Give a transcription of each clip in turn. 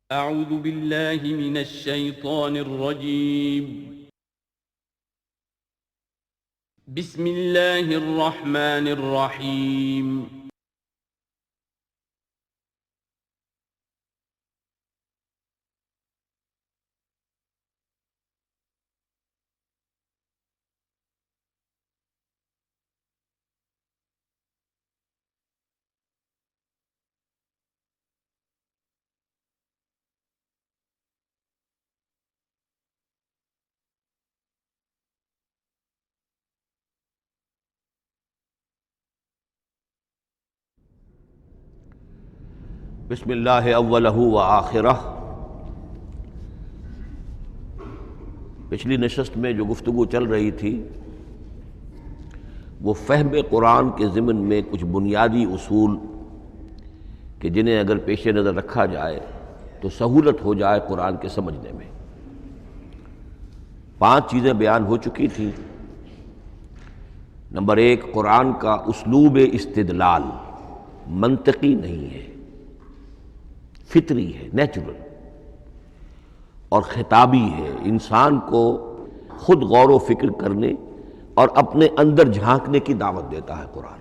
أعوذ بالله من الشيطان الرجيم. بسم الله الرحمن الرحيم. بسم اللہ اولہ و آخرہ۔ پچھلی نشست میں جو گفتگو چل رہی تھی وہ فہم قرآن کے ضمن میں کچھ بنیادی اصول کہ جنہیں اگر پیش نظر رکھا جائے تو سہولت ہو جائے قرآن کے سمجھنے میں۔ 5 چیزیں بیان ہو چکی تھیں۔ نمبر 1، قرآن کا اسلوب استدلال منطقی نہیں ہے، فطری ہے، نیچرل اور خطابی ہے، انسان کو خود غور و فکر کرنے اور اپنے اندر جھانکنے کی دعوت دیتا ہے قرآن۔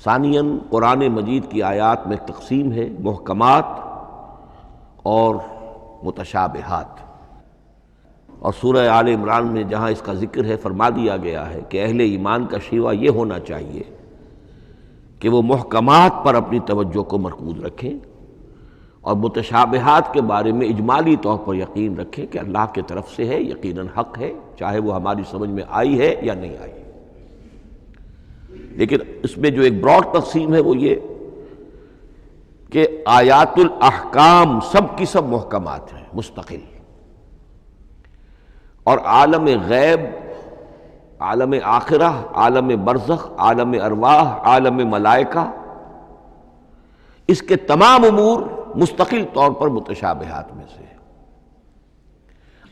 ثانیاً، قرآن مجید کی آیات میں تقسیم ہے محکمات اور متشابہات، اور سورہ آل عمران میں جہاں اس کا ذکر ہے فرما دیا گیا ہے کہ اہل ایمان کا شیوہ یہ ہونا چاہیے کہ وہ محکمات پر اپنی توجہ کو مرکوز رکھیں اور متشابہات کے بارے میں اجمالی طور پر یقین رکھیں کہ اللہ کی طرف سے ہے، یقیناً حق ہے، چاہے وہ ہماری سمجھ میں آئی ہے یا نہیں آئی۔ لیکن اس میں جو ایک براڈ تقسیم ہے وہ یہ کہ آیات الاحکام سب کی سب محکمات ہیں مستقل، اور عالم غیب، عالم آخرہ، عالم برزخ، عالم ارواح، عالم ملائکہ، اس کے تمام امور مستقل طور پر متشابہات میں سے۔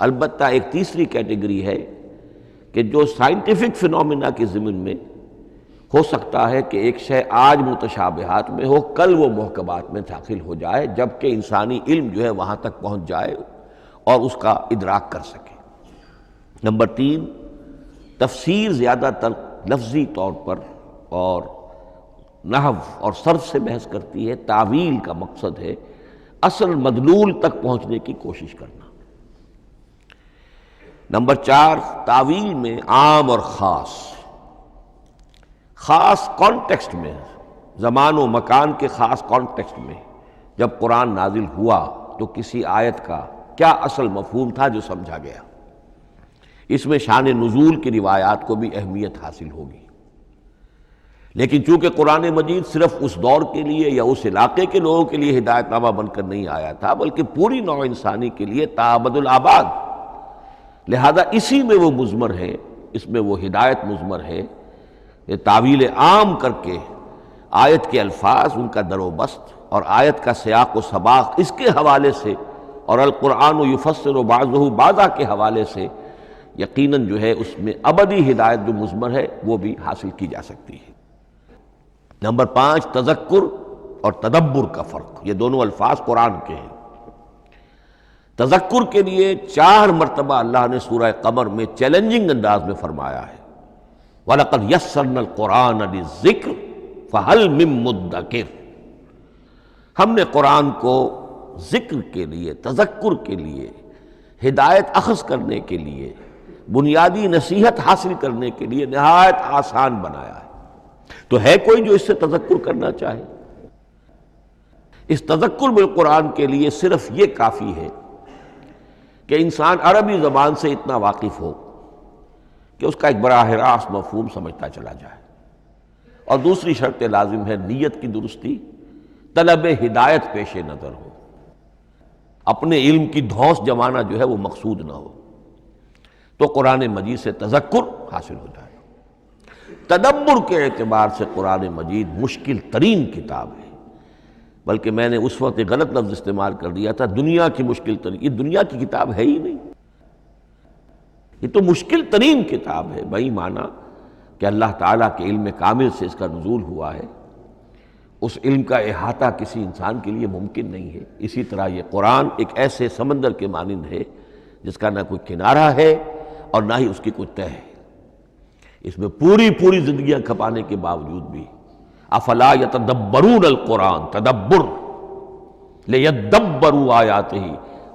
البتہ ایک تیسری کیٹیگری ہے کہ جو سائنٹیفک فنومینا کے ضمن میں ہو سکتا ہے کہ ایک شے آج متشابہات میں ہو، کل وہ محکمات میں داخل ہو جائے، جبکہ انسانی علم جو ہے وہاں تک پہنچ جائے اور اس کا ادراک کر سکے۔ نمبر 3، تفسیر زیادہ تر لفظی طور پر اور نحو اور صرف سے بحث کرتی ہے، تعویل کا مقصد ہے اصل مدلول تک پہنچنے کی کوشش کرنا۔ نمبر 4، تعویل میں عام اور خاص کانٹیکسٹ میں، زمان و مکان کے خاص کانٹیکسٹ میں جب قرآن نازل ہوا تو کسی آیت کا کیا اصل مفہوم تھا جو سمجھا گیا، اس میں شان نزول کی روایات کو بھی اہمیت حاصل ہوگی۔ لیکن چونکہ قرآن مجید صرف اس دور کے لیے یا اس علاقے کے لوگوں کے لیے ہدایت نامہ بن کر نہیں آیا تھا، بلکہ پوری نوع انسانی کے لیے تا ابد الآباد، لہذا اسی میں وہ مضمر ہے، اس میں وہ ہدایت مضمر ہے۔ یہ تعویل عام کر کے آیت کے الفاظ، ان کا در و بست اور آیت کا سیاق و سباق اس کے حوالے سے، اور القرآن یفسر بعضہ بعضا کے حوالے سے یقیناً جو ہے اس میں ابدی ہدایت جو مضمر ہے وہ بھی حاصل کی جا سکتی ہے۔ نمبر 5، تذکر اور تدبر کا فرق، یہ دونوں الفاظ قرآن کے ہیں۔ تذکر کے لیے 4 مرتبہ اللہ نے سورہ قمر میں چیلنجنگ انداز میں فرمایا ہے وَلَقَدْ يَسَّرْنَا الْقُرْآنَ لِلذِّكْرِ فَهَلْ مِن مُّدَّكِرٍ، ہم نے قرآن کو ذکر کے لیے، تذکر کے لیے، ہدایت اخذ کرنے کے لیے، بنیادی نصیحت حاصل کرنے کے لیے نہایت آسان بنایا ہے۔ تو ہے کوئی جو اس سے تذکر کرنا چاہے؟ اس تذکر بالقرآن کے لیے صرف یہ کافی ہے کہ انسان عربی زبان سے اتنا واقف ہو کہ اس کا ایک براہ راست مفہوم سمجھتا چلا جائے، اور دوسری شرط لازم ہے نیت کی درستی، طلب ہدایت پیش نظر ہو، اپنے علم کی دھوس جمانا جو ہے وہ مقصود نہ ہو، تو قرآن مجید سے تذکر حاصل ہو جائے۔ تدبر کے اعتبار سے قرآن مجید مشکل ترین کتاب ہے، بلکہ میں نے اس وقت ایک غلط لفظ استعمال کر دیا تھا، دنیا کی مشکل ترین، یہ دنیا کی کتاب ہے ہی نہیں، یہ تو مشکل ترین کتاب ہے، بہی معنی کہ اللہ تعالیٰ کے علم کامل سے اس کا نزول ہوا ہے، اس علم کا احاطہ کسی انسان کے لیے ممکن نہیں ہے۔ اسی طرح یہ قرآن ایک ایسے سمندر کے مانند ہے جس کا نہ کوئی کنارہ ہے اور نہ ہی اس کی کوئی تہہ ہے۔ اس میں پوری زندگیاں کھپانے کے باوجود بھی افلا یتدبرون القرآن، تدبر، لیدبروا آیاتہ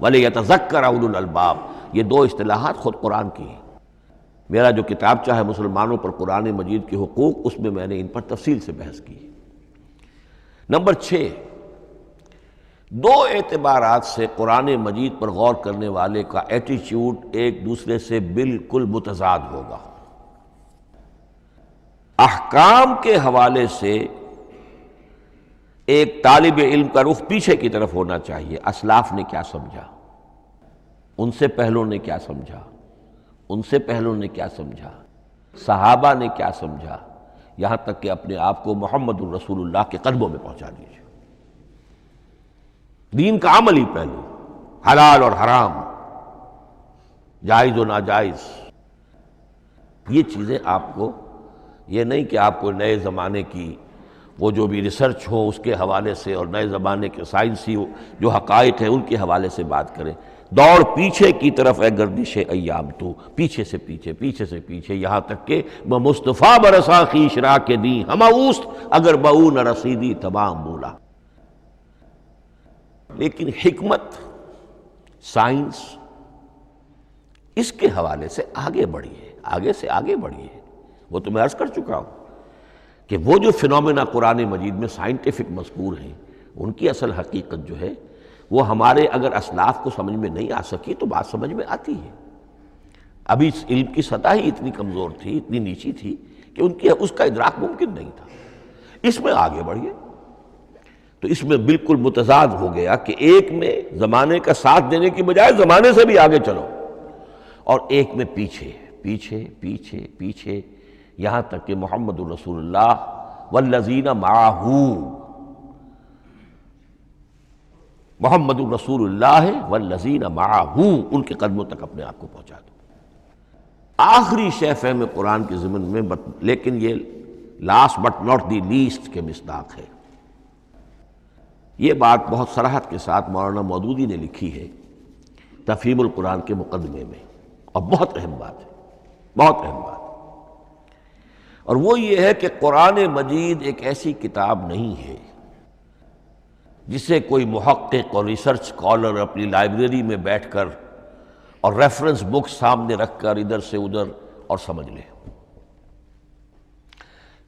ولیتذکر اولو الالباب، یہ دو اصطلاحات خود قرآن کی ہیں۔ میرا جو کتابچہ ہے مسلمانوں پر قرآن مجید کے حقوق، اس میں میں نے ان پر تفصیل سے بحث کی۔ نمبر 6، دو اعتبارات سے قرآن مجید پر غور کرنے والے کا ایٹیچیوڈ ایک دوسرے سے بالکل متضاد ہوگا۔ احکام کے حوالے سے ایک طالب علم کا رخ پیچھے کی طرف ہونا چاہیے، اسلاف نے کیا سمجھا، ان سے پہلوں نے کیا سمجھا، ان سے پہلوں نے کیا سمجھا، صحابہ نے کیا سمجھا، یہاں تک کہ اپنے آپ کو محمد الرسول اللہ کے قدموں میں پہنچا دیجیے۔ دین کا عملی پہلو، حلال اور حرام، جائز و ناجائز، یہ چیزیں آپ کو، یہ نہیں کہ آپ کو نئے زمانے کی وہ جو بھی ریسرچ ہو اس کے حوالے سے اور نئے زمانے کے سائنسی جو حقائق ہیں ان کے حوالے سے بات کریں۔ دوڑ پیچھے کی طرف ہے گردش ایام تو، پیچھے سے پیچھے، پیچھے سے پیچھے، یہاں تک کہ مصطفیٰ برسا خیش را کے دی ہما اوست اگر بہو نہ رسیدی تمام بولا۔ لیکن حکمت، سائنس، اس کے حوالے سے آگے بڑھیے، آگے سے آگے بڑھیے۔ وہ تو میں عرض کر چکا ہوں کہ وہ جو فینومینا قرآن مجید میں سائنٹیفک مذکور ہیں، ان کی اصل حقیقت جو ہے وہ ہمارے اگر اسلاف کو سمجھ میں نہیں آ سکی تو بات سمجھ میں آتی ہے۔ ابھی اس علم کی سطح ہی اتنی کمزور تھی، اتنی نیچی تھی کہ اس کا ادراک ممکن نہیں تھا۔ اس میں آگے بڑھیے تو اس میں بالکل متضاد ہو گیا کہ ایک میں زمانے کا ساتھ دینے کی بجائے زمانے سے بھی آگے چلو، اور ایک میں پیچھے پیچھے پیچھے پیچھے، یہاں تک کہ محمد الرسول اللہ والذین معہ، محمد الرسول اللہ والذین معہ، ان کے قدموں تک اپنے آپ کو پہنچا دو۔ آخری شے فہم قرآن کے ضمن میں، لیکن یہ last but not the least کے مصداق ہے۔ یہ بات بہت صراحت کے ساتھ مولانا مودودی نے لکھی ہے تفہیم القرآن کے مقدمے میں، اور بہت اہم بات ہے، بہت اہم بات۔ اور وہ یہ ہے کہ قرآن مجید ایک ایسی کتاب نہیں ہے جسے کوئی محقق اور ریسرچ اسکالر اپنی لائبریری میں بیٹھ کر اور ریفرنس بک سامنے رکھ کر ادھر سے ادھر اور سمجھ لے۔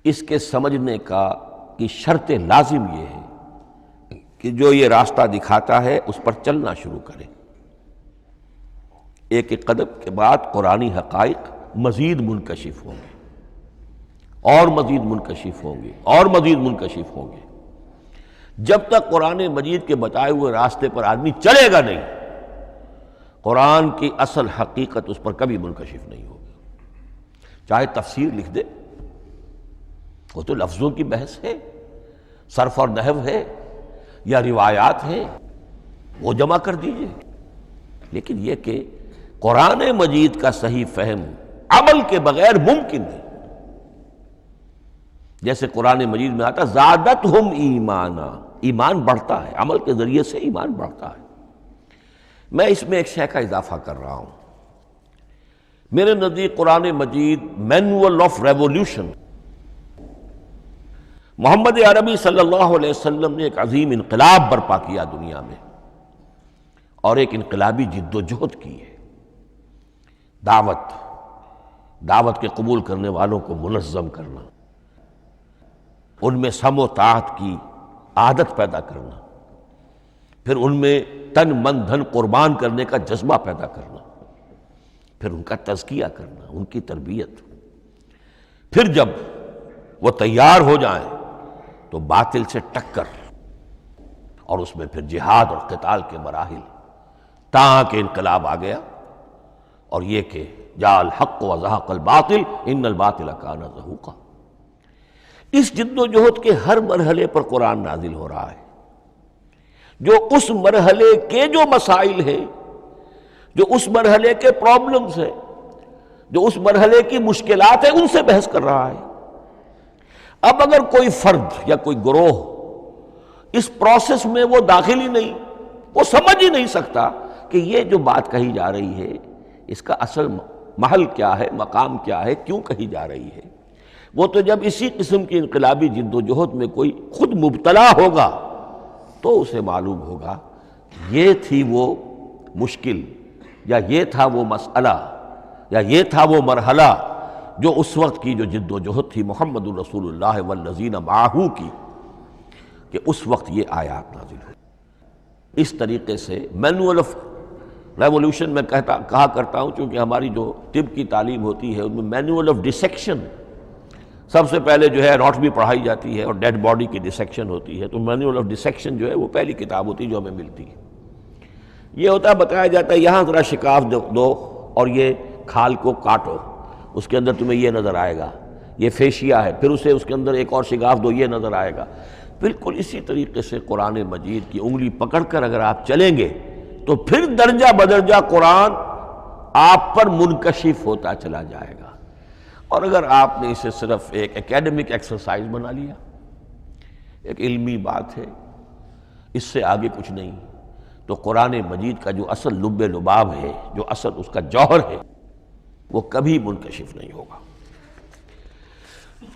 اس کے سمجھنے کی شرط لازم یہ ہے کہ جو یہ راستہ دکھاتا ہے اس پر چلنا شروع کرے۔ ایک ایک قدم کے بعد قرآنی حقائق مزید منکشف ہوں گے، اور مزید منکشف ہوں گے، اور مزید منکشف ہوں گے۔ جب تک قرآن مجید کے بتائے ہوئے راستے پر آدمی چلے گا نہیں، قرآن کی اصل حقیقت اس پر کبھی منکشف نہیں ہوگی۔ چاہے تفسیر لکھ دے، وہ تو لفظوں کی بحث ہے، صرف اور نحو ہے یا روایات ہے، وہ جمع کر دیجئے۔ لیکن یہ کہ قرآن مجید کا صحیح فہم عمل کے بغیر ممکن نہیں۔ جیسے قرآن مجید میں آتا زادتہم ایمانا، ایمان بڑھتا ہے، عمل کے ذریعے سے ایمان بڑھتا ہے۔ میں اس میں ایک شے کا اضافہ کر رہا ہوں۔ میرے نزدیک قرآن مجید مینول آف ریولیوشن، محمد عربی صلی اللہ علیہ وسلم نے ایک عظیم انقلاب برپا کیا دنیا میں، اور ایک انقلابی جد و جہد کی ہے۔ دعوت کے قبول کرنے والوں کو منظم کرنا، ان میں سم و طاعت کی عادت پیدا کرنا، پھر ان میں تن من دھن قربان کرنے کا جذبہ پیدا کرنا، پھر ان کا تزکیہ کرنا، ان کی تربیت، پھر جب وہ تیار ہو جائیں تو باطل سے ٹکر، اور اس میں پھر جہاد اور قتال کے مراحل، تاکہ انقلاب آ گیا، اور یہ کہ جاء الحق وزہق الباطل ان الباطل کان زہوقا۔ اس جد و جہد کے ہر مرحلے پر قرآن نازل ہو رہا ہے، جو اس مرحلے کے جو مسائل ہیں، جو اس مرحلے کے پرابلمز ہیں، جو اس مرحلے کی مشکلات ہیں، ان سے بحث کر رہا ہے۔ اب اگر کوئی فرد یا کوئی گروہ اس پروسیس میں وہ داخل ہی نہیں، وہ سمجھ ہی نہیں سکتا کہ یہ جو بات کہی جا رہی ہے اس کا اصل محل کیا ہے، مقام کیا ہے، کیوں کہی جا رہی ہے۔ وہ تو جب اسی قسم کی انقلابی جد و جہد میں کوئی خود مبتلا ہوگا تو اسے معلوم ہوگا یہ تھی وہ مشکل، یا یہ تھا وہ مسئلہ، یا یہ تھا وہ مرحلہ جو اس وقت کی جو جد و جہد تھی محمد الرسول اللہ والذین معہ کی، کہ اس وقت یہ آیات نازل ہوئی۔ اس طریقے سے مینول آف ریولوشن میں کہا کرتا ہوں، چونکہ ہماری جو طب کی تعلیم ہوتی ہے ان میں مینول آف ڈسیکشن سب سے پہلے جو ہے اناٹومی پڑھائی جاتی ہے اور ڈیڈ باڈی کی ڈسیکشن ہوتی ہے، تو مینول آف ڈسیکشن جو ہے وہ پہلی کتاب ہوتی ہے جو ہمیں ملتی ہے۔ یہ ہوتا ہے، بتایا جاتا ہے یہاں ذرا شکاف دو اور یہ کھال کو کاٹو، اس کے اندر تمہیں یہ نظر آئے گا، یہ فیشیا ہے، پھر اسے اس کے اندر ایک اور شگاف دو، یہ نظر آئے گا۔ بالکل اسی طریقے سے قرآن مجید کی انگلی پکڑ کر اگر آپ چلیں گے تو پھر درجہ بدرجہ قرآن آپ پر منکشف ہوتا چلا جائے گا۔ اور اگر آپ نے اسے صرف ایک اکیڈمک ایکسرسائز بنا لیا، ایک علمی بات ہے، اس سے آگے کچھ نہیں، تو قرآن مجید کا جو اصل لب لباب ہے، جو اصل اس کا جوہر ہے، وہ کبھی منکشف نہیں ہوگا۔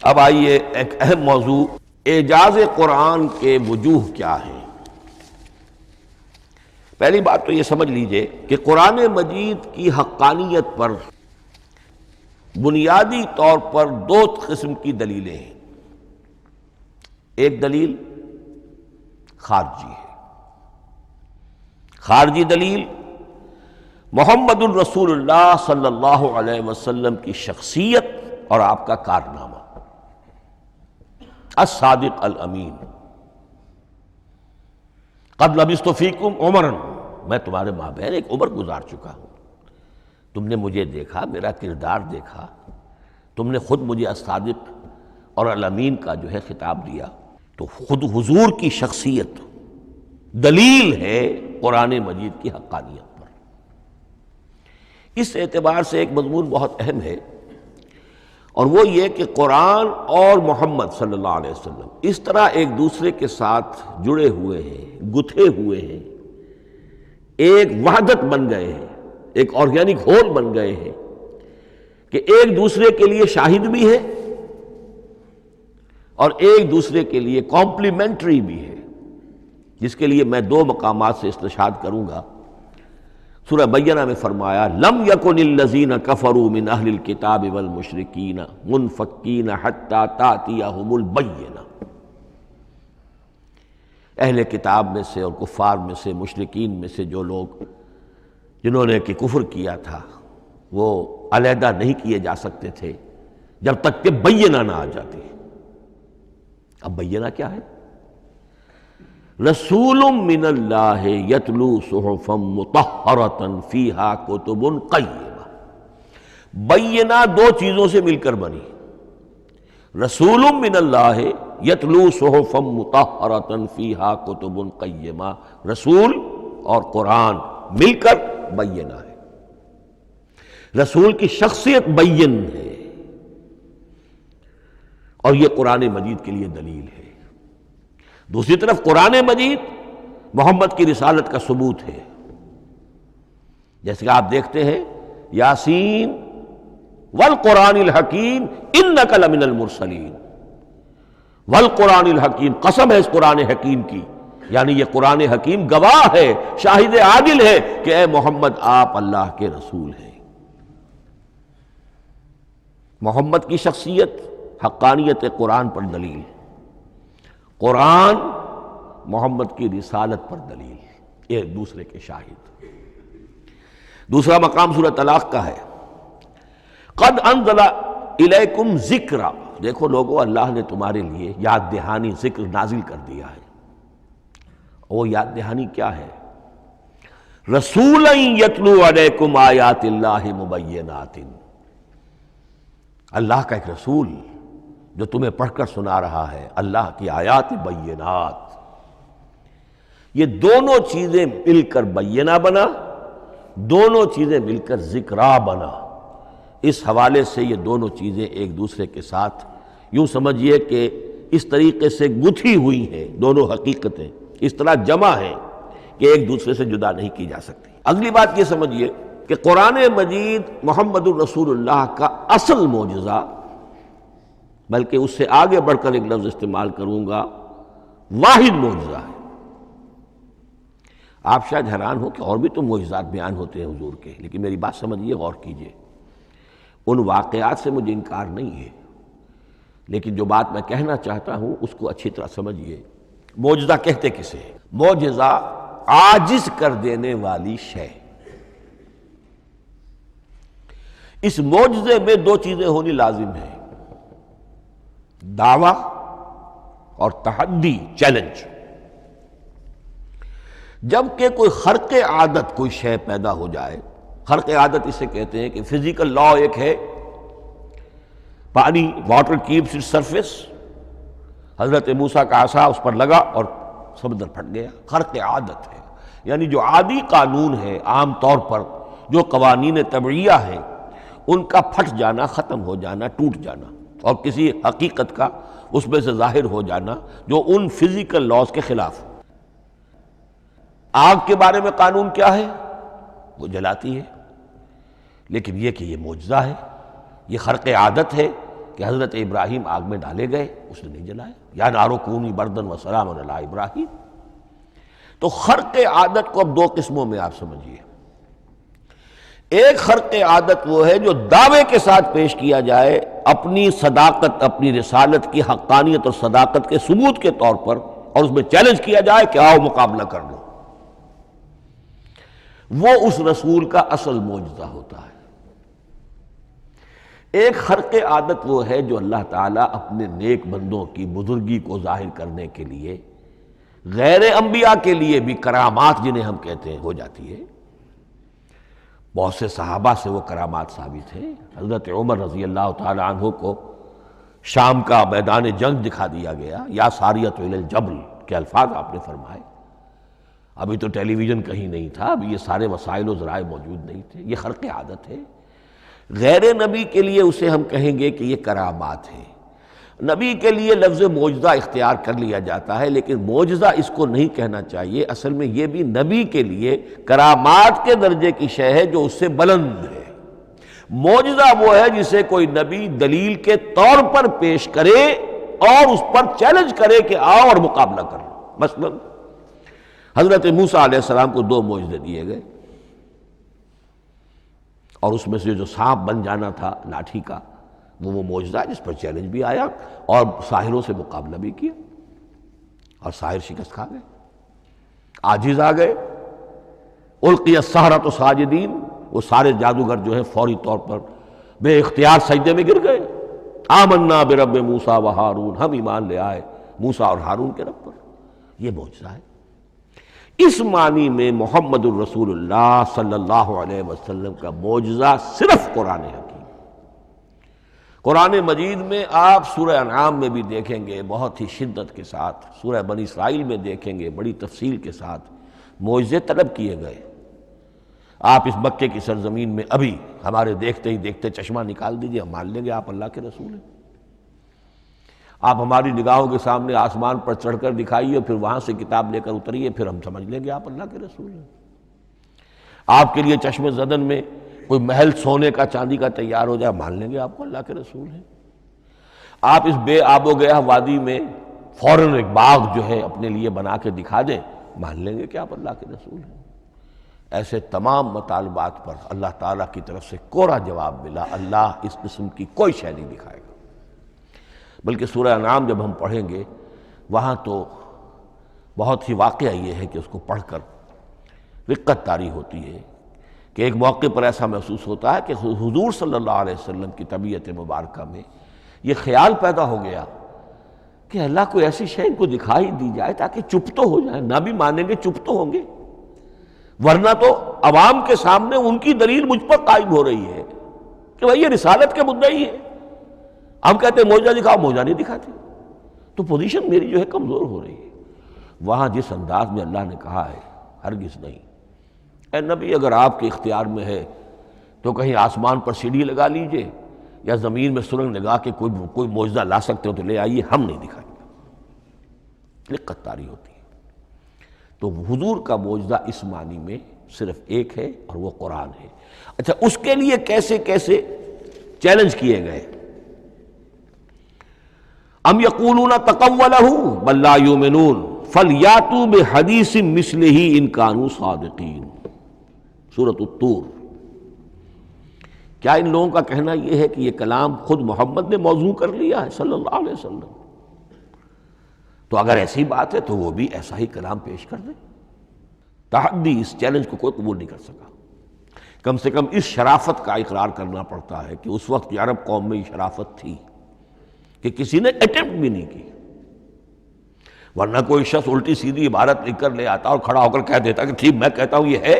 اب آئیے ایک اہم موضوع، اعجاز قرآن کے وجوہ کیا ہیں۔ پہلی بات تو یہ سمجھ لیجئے کہ قرآن مجید کی حقانیت پر بنیادی طور پر دو قسم کی دلیلیں ہیں۔ ایک دلیل خارجی ہے، خارجی دلیل محمد الرسول اللہ صلی اللہ علیہ وسلم کی شخصیت اور آپ کا کارنامہ، الصادق الامین، قد لبثت فیکم عمرا، میں تمہارے مابین ایک عمر گزار چکا ہوں، تم نے مجھے دیکھا، میرا کردار دیکھا، تم نے خود مجھے الصادق اور الامین کا جو ہے خطاب دیا، تو خود حضور کی شخصیت دلیل ہے قرآن مجید کی حقانیت پر۔ اس اعتبار سے ایک مضمون بہت اہم ہے، اور وہ یہ کہ قرآن اور محمد صلی اللہ علیہ وسلم اس طرح ایک دوسرے کے ساتھ جڑے ہوئے ہیں، گتھے ہوئے ہیں، ایک وحدت بن گئے ہیں، ایک آرگینک ہول بن گئے ہیں، کہ ایک دوسرے کے لیے شاہد بھی ہے اور ایک دوسرے کے لیے کمپلیمنٹری بھی ہے، جس کے لیے میں دو مقامات سے استشہاد کروں گا۔ سورہ بینہ میں فرمایا لم یکن الذین کفروا من اہل الکتاب والمشرکین منفکین حتی تأتیہم البینہ، اہل کتاب میں سے اور کفار میں سے، مشرکین میں سے جو لوگ جنہوں نے کہ کفر کیا تھا، وہ علیحدہ نہیں کیے جا سکتے تھے جب تک کہ بینہ نہ آ جاتی۔ اب بینہ کیا ہے؟ رسول من اللہ یتلو صحفا مطہرۃ فیہا کتب قیمہ، بینہ دو چیزوں سے مل کر بنی، رسول من اللہ یتلو صحفا مطہرۃ فیہا کتب قیمہ، رسول اور قرآن مل کر بینہ ہے، رسول کی شخصیت بین ہے، اور یہ قرآن مجید کے لیے دلیل ہے۔ دوسری طرف قرآن مجید محمد کی رسالت کا ثبوت ہے، جیسے کہ آپ دیکھتے ہیں یاسین والقرآن الحکیم انک لمن المرسلین، والقرآن الحکیم، قسم ہے اس قرآن حکیم کی، یعنی یہ قرآن حکیم گواہ ہے، شاہد عادل ہے کہ اے محمد آپ اللہ کے رسول ہیں۔ محمد کی شخصیت، حقانیت قرآن پر دلیل، قرآن محمد کی رسالت پر دلیل، ایک دوسرے کے شاہد۔ دوسرا مقام سورہ طلاق کا ہے، قد انزل الیکم ذکرا، دیکھو لوگو اللہ نے تمہارے لیے یاد دہانی ذکر نازل کر دیا ہے۔ وہ یاد دہانی کیا ہے؟ رسولا یتلو علیکم آیات اللہ مبینات، اللہ کا ایک رسول جو تمہیں پڑھ کر سنا رہا ہے اللہ کی آیات بینات۔ یہ دونوں چیزیں مل کر بینہ بنا، دونوں چیزیں مل کر ذکرا بنا۔ اس حوالے سے یہ دونوں چیزیں ایک دوسرے کے ساتھ یوں سمجھیے کہ اس طریقے سے گتھی ہوئی ہیں دونوں حقیقتیں، اس طرح جمع ہیں کہ ایک دوسرے سے جدا نہیں کی جا سکتی۔ اگلی بات یہ سمجھیے کہ قرآن مجید محمد الرسول اللہ کا اصل معجزہ، بلکہ اس سے آگے بڑھ کر ایک لفظ استعمال کروں گا، واحد معجزہ ہے۔ آپ شاید حیران ہو کہ اور بھی تو معجزات بیان ہوتے ہیں حضور کے، لیکن میری بات سمجھیے، غور کیجیے۔ ان واقعات سے مجھے انکار نہیں ہے، لیکن جو بات میں کہنا چاہتا ہوں اس کو اچھی طرح سمجھیے۔ معجزہ کہتے کسے ہیں؟ معجزہ عاجز کر دینے والی شے۔ اس معجزے میں دو چیزیں ہونی لازم ہیں، دعویٰ اور تحدی، چیلنج۔ جب کہ کوئی خرق عادت کوئی شے پیدا ہو جائے، خرق عادت اسے کہتے ہیں کہ فزیکل لا ایک ہے، پانی، واٹر کیپس اٹس سرفیس، حضرت موسیٰ کا عصا اس پر لگا اور سمندر پھٹ گیا، خرق عادت ہے، یعنی جو عادی قانون ہے، عام طور پر جو قوانین طبعیہ ہیں ان کا پھٹ جانا، ختم ہو جانا، ٹوٹ جانا، اور کسی حقیقت کا اس میں سے ظاہر ہو جانا جو ان فزیکل لاز کے خلاف۔ آگ کے بارے میں قانون کیا ہے؟ وہ جلاتی ہے، لیکن یہ کہ یہ معجزہ ہے، یہ خرق عادت ہے کہ حضرت ابراہیم آگ میں ڈالے گئے، اس نے نہیں جلایا، یا نارو کونی بردن و سلام علی ابراہیم۔ تو خرق عادت کو اب دو قسموں میں آپ سمجھیے۔ ایک خرق عادت وہ ہے جو دعوے کے ساتھ پیش کیا جائے، اپنی صداقت، اپنی رسالت کی حقانیت اور صداقت کے ثبوت کے طور پر، اور اس میں چیلنج کیا جائے کہ آؤ مقابلہ کر لو۔ وہ اس رسول کا اصل معجزہ ہوتا ہے۔ ایک خرق عادت وہ ہے جو اللہ تعالیٰ اپنے نیک بندوں کی بزرگی کو ظاہر کرنے کے لیے، غیر انبیاء کے لیے بھی کرامات جنہیں ہم کہتے ہیں ہو جاتی ہے۔ بہت سے صحابہ سے وہ کرامات ثابت ہیں۔ حضرت عمر رضی اللہ تعالی عنہ کو شام کا میدان جنگ دکھا دیا گیا، یا ساریۃ الی الجبل کے الفاظ آپ نے فرمائے۔ ابھی تو ٹیلی ویژن کہیں نہیں تھا، ابھی یہ سارے وسائل و ذرائع موجود نہیں تھے، یہ خرق عادت ہے۔ غیر نبی کے لیے اسے ہم کہیں گے کہ یہ کرامات ہے۔ نبی کے لیے لفظ معجزہ اختیار کر لیا جاتا ہے، لیکن معجزہ اس کو نہیں کہنا چاہیے، اصل میں یہ بھی نبی کے لیے کرامات کے درجے کی شے ہے جو اس سے بلند ہے۔ معجزہ وہ ہے جسے کوئی نبی دلیل کے طور پر پیش کرے اور اس پر چیلنج کرے کہ آؤ اور مقابلہ کرو۔ مثلا حضرت موسیٰ علیہ السلام کو دو معجزے دیے گئے، اور اس میں سے جو سانپ بن جانا تھا لاٹھی کا، وہ معجزہ ہے جس پر چیلنج بھی آیا اور ساحروں سے مقابلہ بھی کیا، اور ساحر شکست کھا گئے، عاجز آ گئے۔ القی السحرۃ ساجدین، وہ سارے جادوگر جو ہیں فوری طور پر بے اختیار سجدے میں گر گئے۔ آمنا برب موسیٰ و ہارون، ہم ایمان لے آئے موسیٰ اور ہارون کے رب پر۔ یہ معجزہ ہے۔ اس معنی میں محمد الرسول اللہ صلی اللہ علیہ وسلم کا معجزہ صرف قرآن حکیم۔ قرآن مجید میں آپ سورہ انعام میں بھی دیکھیں گے بہت ہی شدت کے ساتھ، سورہ بنی اسرائیل میں دیکھیں گے بڑی تفصیل کے ساتھ معجزے طلب کیے گئے۔ آپ اس مکے کی سرزمین میں ابھی ہمارے دیکھتے ہی دیکھتے چشمہ نکال دیجئے، ہم مان لیں گے آپ اللہ کے رسول ہیں۔ آپ ہماری نگاہوں کے سامنے آسمان پر چڑھ کر دکھائیے، پھر وہاں سے کتاب لے کر اتریے، پھر ہم سمجھ لیں گے آپ اللہ کے رسول ہیں۔ آپ کے لیے چشم زدن میں کوئی محل سونے کا چاندی کا تیار ہو جائے، مان لیں گے آپ کو اللہ کے رسول ہیں۔ آپ اس بے آب و گیا وادی میں فوراً ایک باغ جو ہے اپنے لیے بنا کے دکھا دیں، مان لیں گے کہ آپ اللہ کے رسول ہیں۔ ایسے تمام مطالبات پر اللہ تعالیٰ کی طرف سے کوڑا جواب ملا، اللہ اس قسم کی کوئی شے نہیں دکھائے گا۔ بلکہ سورہ انعام جب ہم پڑھیں گے وہاں تو بہت ہی واقعہ یہ ہے کہ اس کو پڑھ کر رقت طاری ہوتی ہے کہ ایک موقع پر ایسا محسوس ہوتا ہے کہ حضور صلی اللہ علیہ وسلم کی طبیعت مبارکہ میں یہ خیال پیدا ہو گیا کہ اللہ کو ایسی شے ان کو دکھائی دی جائے تاکہ چپ تو ہو جائے، نہ بھی مانیں گے چپ تو ہوں گے، ورنہ تو عوام کے سامنے ان کی دلیل مجھ پر قائم ہو رہی ہے کہ بھائی یہ رسالت کے مدعی ہے، ہم کہتے ہیں معجزہ دکھاؤ، معجزہ نہیں دکھاتے، تو پوزیشن میری جو ہے کمزور ہو رہی ہے۔ وہاں جس انداز میں اللہ نے کہا ہے، ہرگز نہیں، اے نبی اگر آپ کے اختیار میں ہے تو کہیں آسمان پر سیڑھی لگا لیجئے، یا زمین میں سرنگ لگا کے کوئی معجزہ لا سکتے ہو تو لے آئیے، ہم نہیں دکھائیں گے۔ لقت طاری ہوتی ہے۔ تو حضور کا معجزہ اس معنی میں صرف ایک ہے اور وہ قرآن ہے۔ اچھا، اس کے لیے کیسے کیسے چیلنج کیے گئے؟ ام یقولون تقولہ بل لا یؤمنون فلیاتوا بحدیث مثلہ ان کانوا صادقین، سورۃ الطور۔ کیا ان لوگوں کا کہنا یہ ہے کہ یہ کلام خود محمد نے موضوع کر لیا ہے صلی اللہ علیہ وسلم؟ تو اگر ایسی بات ہے تو وہ بھی ایسا ہی کلام پیش کر دیں۔ تحدی، اس چیلنج کو کوئی قبول نہیں کر سکا۔ کم سے کم اس شرافت کا اقرار کرنا پڑتا ہے کہ اس وقت کی عرب قوم میں یہ شرافت تھی کہ کسی نے اٹیمپٹ بھی نہیں کی، ورنہ کوئی شخص الٹی سیدھی عبارت لکھ کر لے آتا اور کھڑا ہو کر کہہ دیتا کہ ٹھیک میں کہتا ہوں یہ ہے،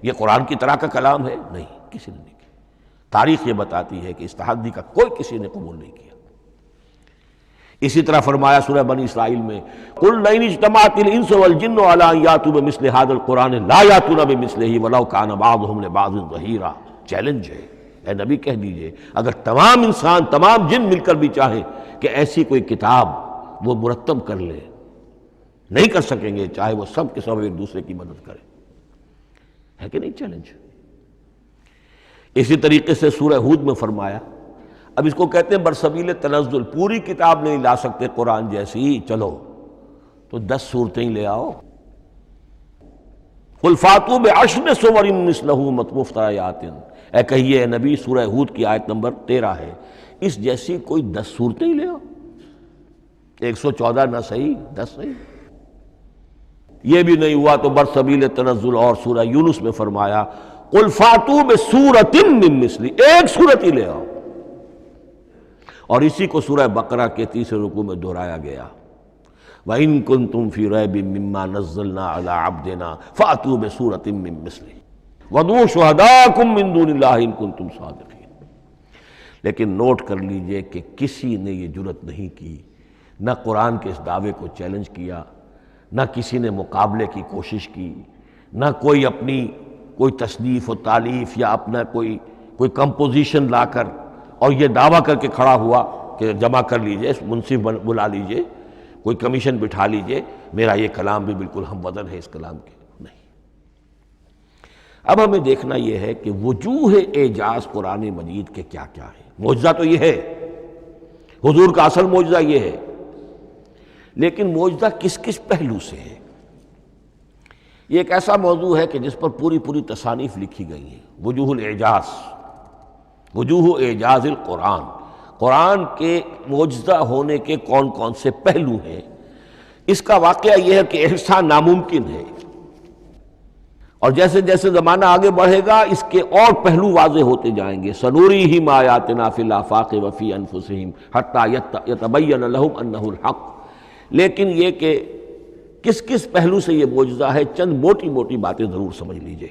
یہ قرآن کی طرح کا کلام ہے۔ نہیں، کسی نے نہیں کیا۔ تاریخ یہ بتاتی ہے کہ اس تحدی کا کوئی کسی نے قبول نہیں کیا۔ اسی طرح فرمایا سورہ بنی اسرائیل میں قُلْ لَئِنِ اجْتَمَعَتِ الْإِنسُ وَالْجِنُّ عَلَىٰ أَن يَأْتُوا بِمِثْلِ هَٰذَا الْقُرْآنِ لَا يَأْتُونَ بِمِثْلِهِ وَلَوْ كَانَ بَعْضُهُمْ لِبَعْضٍ ظَهِيرًا۔ چیلنج ہے، اے نبی کہہ دیجئے اگر تمام انسان، تمام جن مل کر بھی چاہیں کہ ایسی کوئی کتاب وہ مرتب کر لے، نہیں کر سکیں گے، چاہے وہ سب کے سب ایک دوسرے کی مدد کریں۔ ہے کہ نہیں چیلنج؟ اسی طریقے سے سورہ ہود میں فرمایا، اب اس کو کہتے ہیں برسبیل تنزل، پوری کتاب نہیں لا سکتے قرآن جیسی، چلو تو 10 سورتیں ہی لے آؤ۔ قُلْ فَأْتُوا بِعَشْرِ سُوَرٍ مِثْلَهُ مُفْتَرَيَاتٍ، اے کہیے اے نبی، سورہ ہود کی آیت نمبر 13 ہے، اس جیسی کوئی 10 سورتیں ہی لے آؤ۔ 114 نہ صحیح، 10 صحیح۔ یہ بھی نہیں ہوا تو برسبیل تنزل اور سورہ یونس میں فرمایا قُلْ فَأْتُوا بِسُورَةٍ مِّن مِثْلِهِ، ایک سورت ہی لے آؤ۔ اور اسی کو سورہ بقرہ کے 30 رکوع میں دہرایا گیا، وَإِن كُنتُمْ فِي رَيْبٍ مِّمَّا نَزَّلْنَا عَلَىٰ عَبْدِنَا فَأْتُوا بِسُورَةٍ مِّن مِّثْلِهِ وَادْعُوا شُهَدَاءَكُم مِّن دُونِ اللَّهِ إِن كُنتُمْ صَادِقِينَ۔ لیکن نوٹ کر لیجئے کہ کسی نے یہ جرأت نہیں کی، نہ قرآن کے اس دعوے کو چیلنج کیا، نہ کسی نے مقابلے کی کوشش کی، نہ کوئی اپنی کوئی تصنیف و تالیف یا اپنا کوئی کمپوزیشن لا کر اور یہ دعویٰ کر کے کھڑا ہوا کہ جمع کر لیجئے، منصف بلا لیجئے، کوئی کمیشن بٹھا لیجئے، میرا یہ کلام بھی بالکل ہم وزن ہے اس کلام کے۔ نہیں۔ اب ہمیں دیکھنا یہ ہے کہ وجوہ اعجاز قرآن مجید کے کیا کیا ہیں۔ معجزہ تو یہ ہے، حضور کا اصل معجزہ یہ ہے، لیکن معجزہ کس کس پہلو سے ہے؟ یہ ایک ایسا موضوع ہے کہ جس پر پوری تصانیف لکھی گئی ہیں۔ وجوہ الاعجاز، وجوہ اعجاز القرآن، قرآن کے معجزہ ہونے کے کون کون سے پہلو ہیں۔ اس کا واقعہ یہ ہے کہ احسان ناممکن ہے، اور جیسے جیسے زمانہ آگے بڑھے گا اس کے اور پہلو واضح ہوتے جائیں گے۔ سنوریہم آیاتنا فی الآفاق وفی انفسہم حتی یتبین لہم انہ الحق۔ لیکن یہ کہ کس کس پہلو سے یہ معجزہ ہے، چند موٹی موٹی باتیں ضرور سمجھ لیجئے۔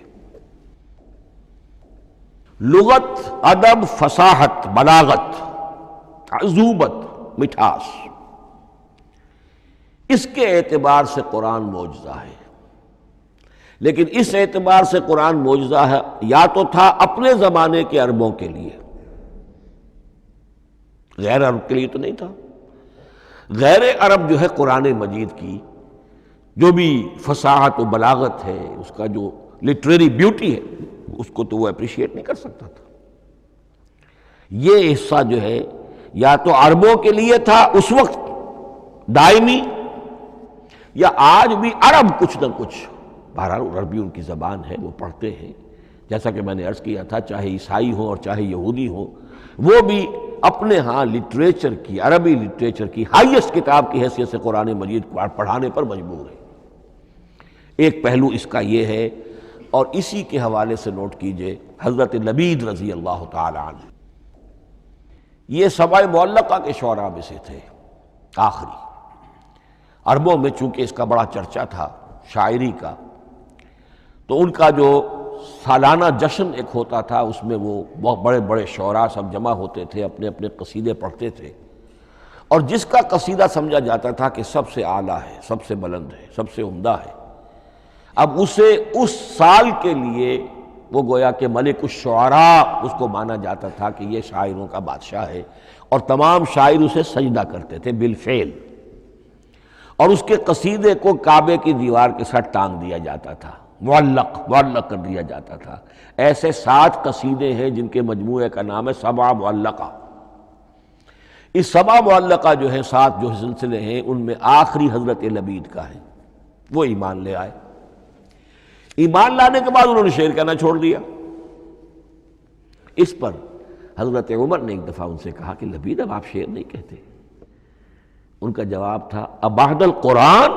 لغت، ادب، فصاحت، بلاغت، عذوبت، مٹھاس، اس کے اعتبار سے قرآن معجزہ ہے۔ لیکن اس اعتبار سے قرآن معجزہ ہے یا تو تھا اپنے زمانے کے عربوں کے لیے، غیر عرب کے لیے تو نہیں تھا۔ غیر عرب جو ہے قرآن مجید کی جو بھی فصاحت و بلاغت ہے، اس کا جو لٹریری بیوٹی ہے، اس کو تو وہ اپریشیٹ نہیں کر سکتا تھا۔ یہ حصہ جو ہے یا تو عربوں کے لیے تھا اس وقت دائمی، یا آج بھی عرب کچھ نہ کچھ، بہرحال عربی ان کی زبان ہے، وہ پڑھتے ہیں، جیسا کہ میں نے عرض کیا تھا، چاہے عیسائی ہوں اور چاہے یہودی ہوں، وہ بھی اپنے ہاں لٹریچر کی، عربی لٹریچر کی ہائیسٹ کتاب کی حیثیت سے قرآن مجید پڑھانے پر مجبور ہے۔ ایک پہلو اس کا یہ ہے، اور اسی کے حوالے سے نوٹ کیجئے حضرت لبید رضی اللہ تعالی عنہ، یہ سبع معلقہ کے شعراء میں سے تھے آخری۔ عربوں میں چونکہ اس کا بڑا چرچا تھا شاعری کا، تو ان کا جو سالانہ جشن ایک ہوتا تھا، اس میں وہ بہت بڑے بڑے شعراء سب جمع ہوتے تھے، اپنے اپنے قصیدے پڑھتے تھے، اور جس کا قصیدہ سمجھا جاتا تھا کہ سب سے اعلیٰ ہے، سب سے بلند ہے، سب سے عمدہ ہے، اب اسے اس سال کے لیے وہ گویا کہ ملک الشعراء اس کو مانا جاتا تھا کہ یہ شاعروں کا بادشاہ ہے، اور تمام شاعر اسے سجدہ کرتے تھے بالفعل۔ اور اس کے قصیدے کو کعبے کی دیوار کے ساتھ ٹانگ دیا جاتا تھا، معلق کر دیا جاتا تھا۔ ایسے 7 قصیدے ہیں جن کے مجموعے کا نام ہے 7 معلقہ۔ اس 7 معلقہ جو ہیں 7 جو سلسلے ہیں، ان میں آخری حضرت لبید کا ہے، وہ ایمان لے آئے۔ ایمان لانے کے بعد انہوں نے شعر کہنا چھوڑ دیا۔ اس پر حضرت عمر نے ایک دفعہ ان سے کہا کہ لبید اب آپ شعر نہیں کہتے۔ ان کا جواب تھا ابعد القرآن،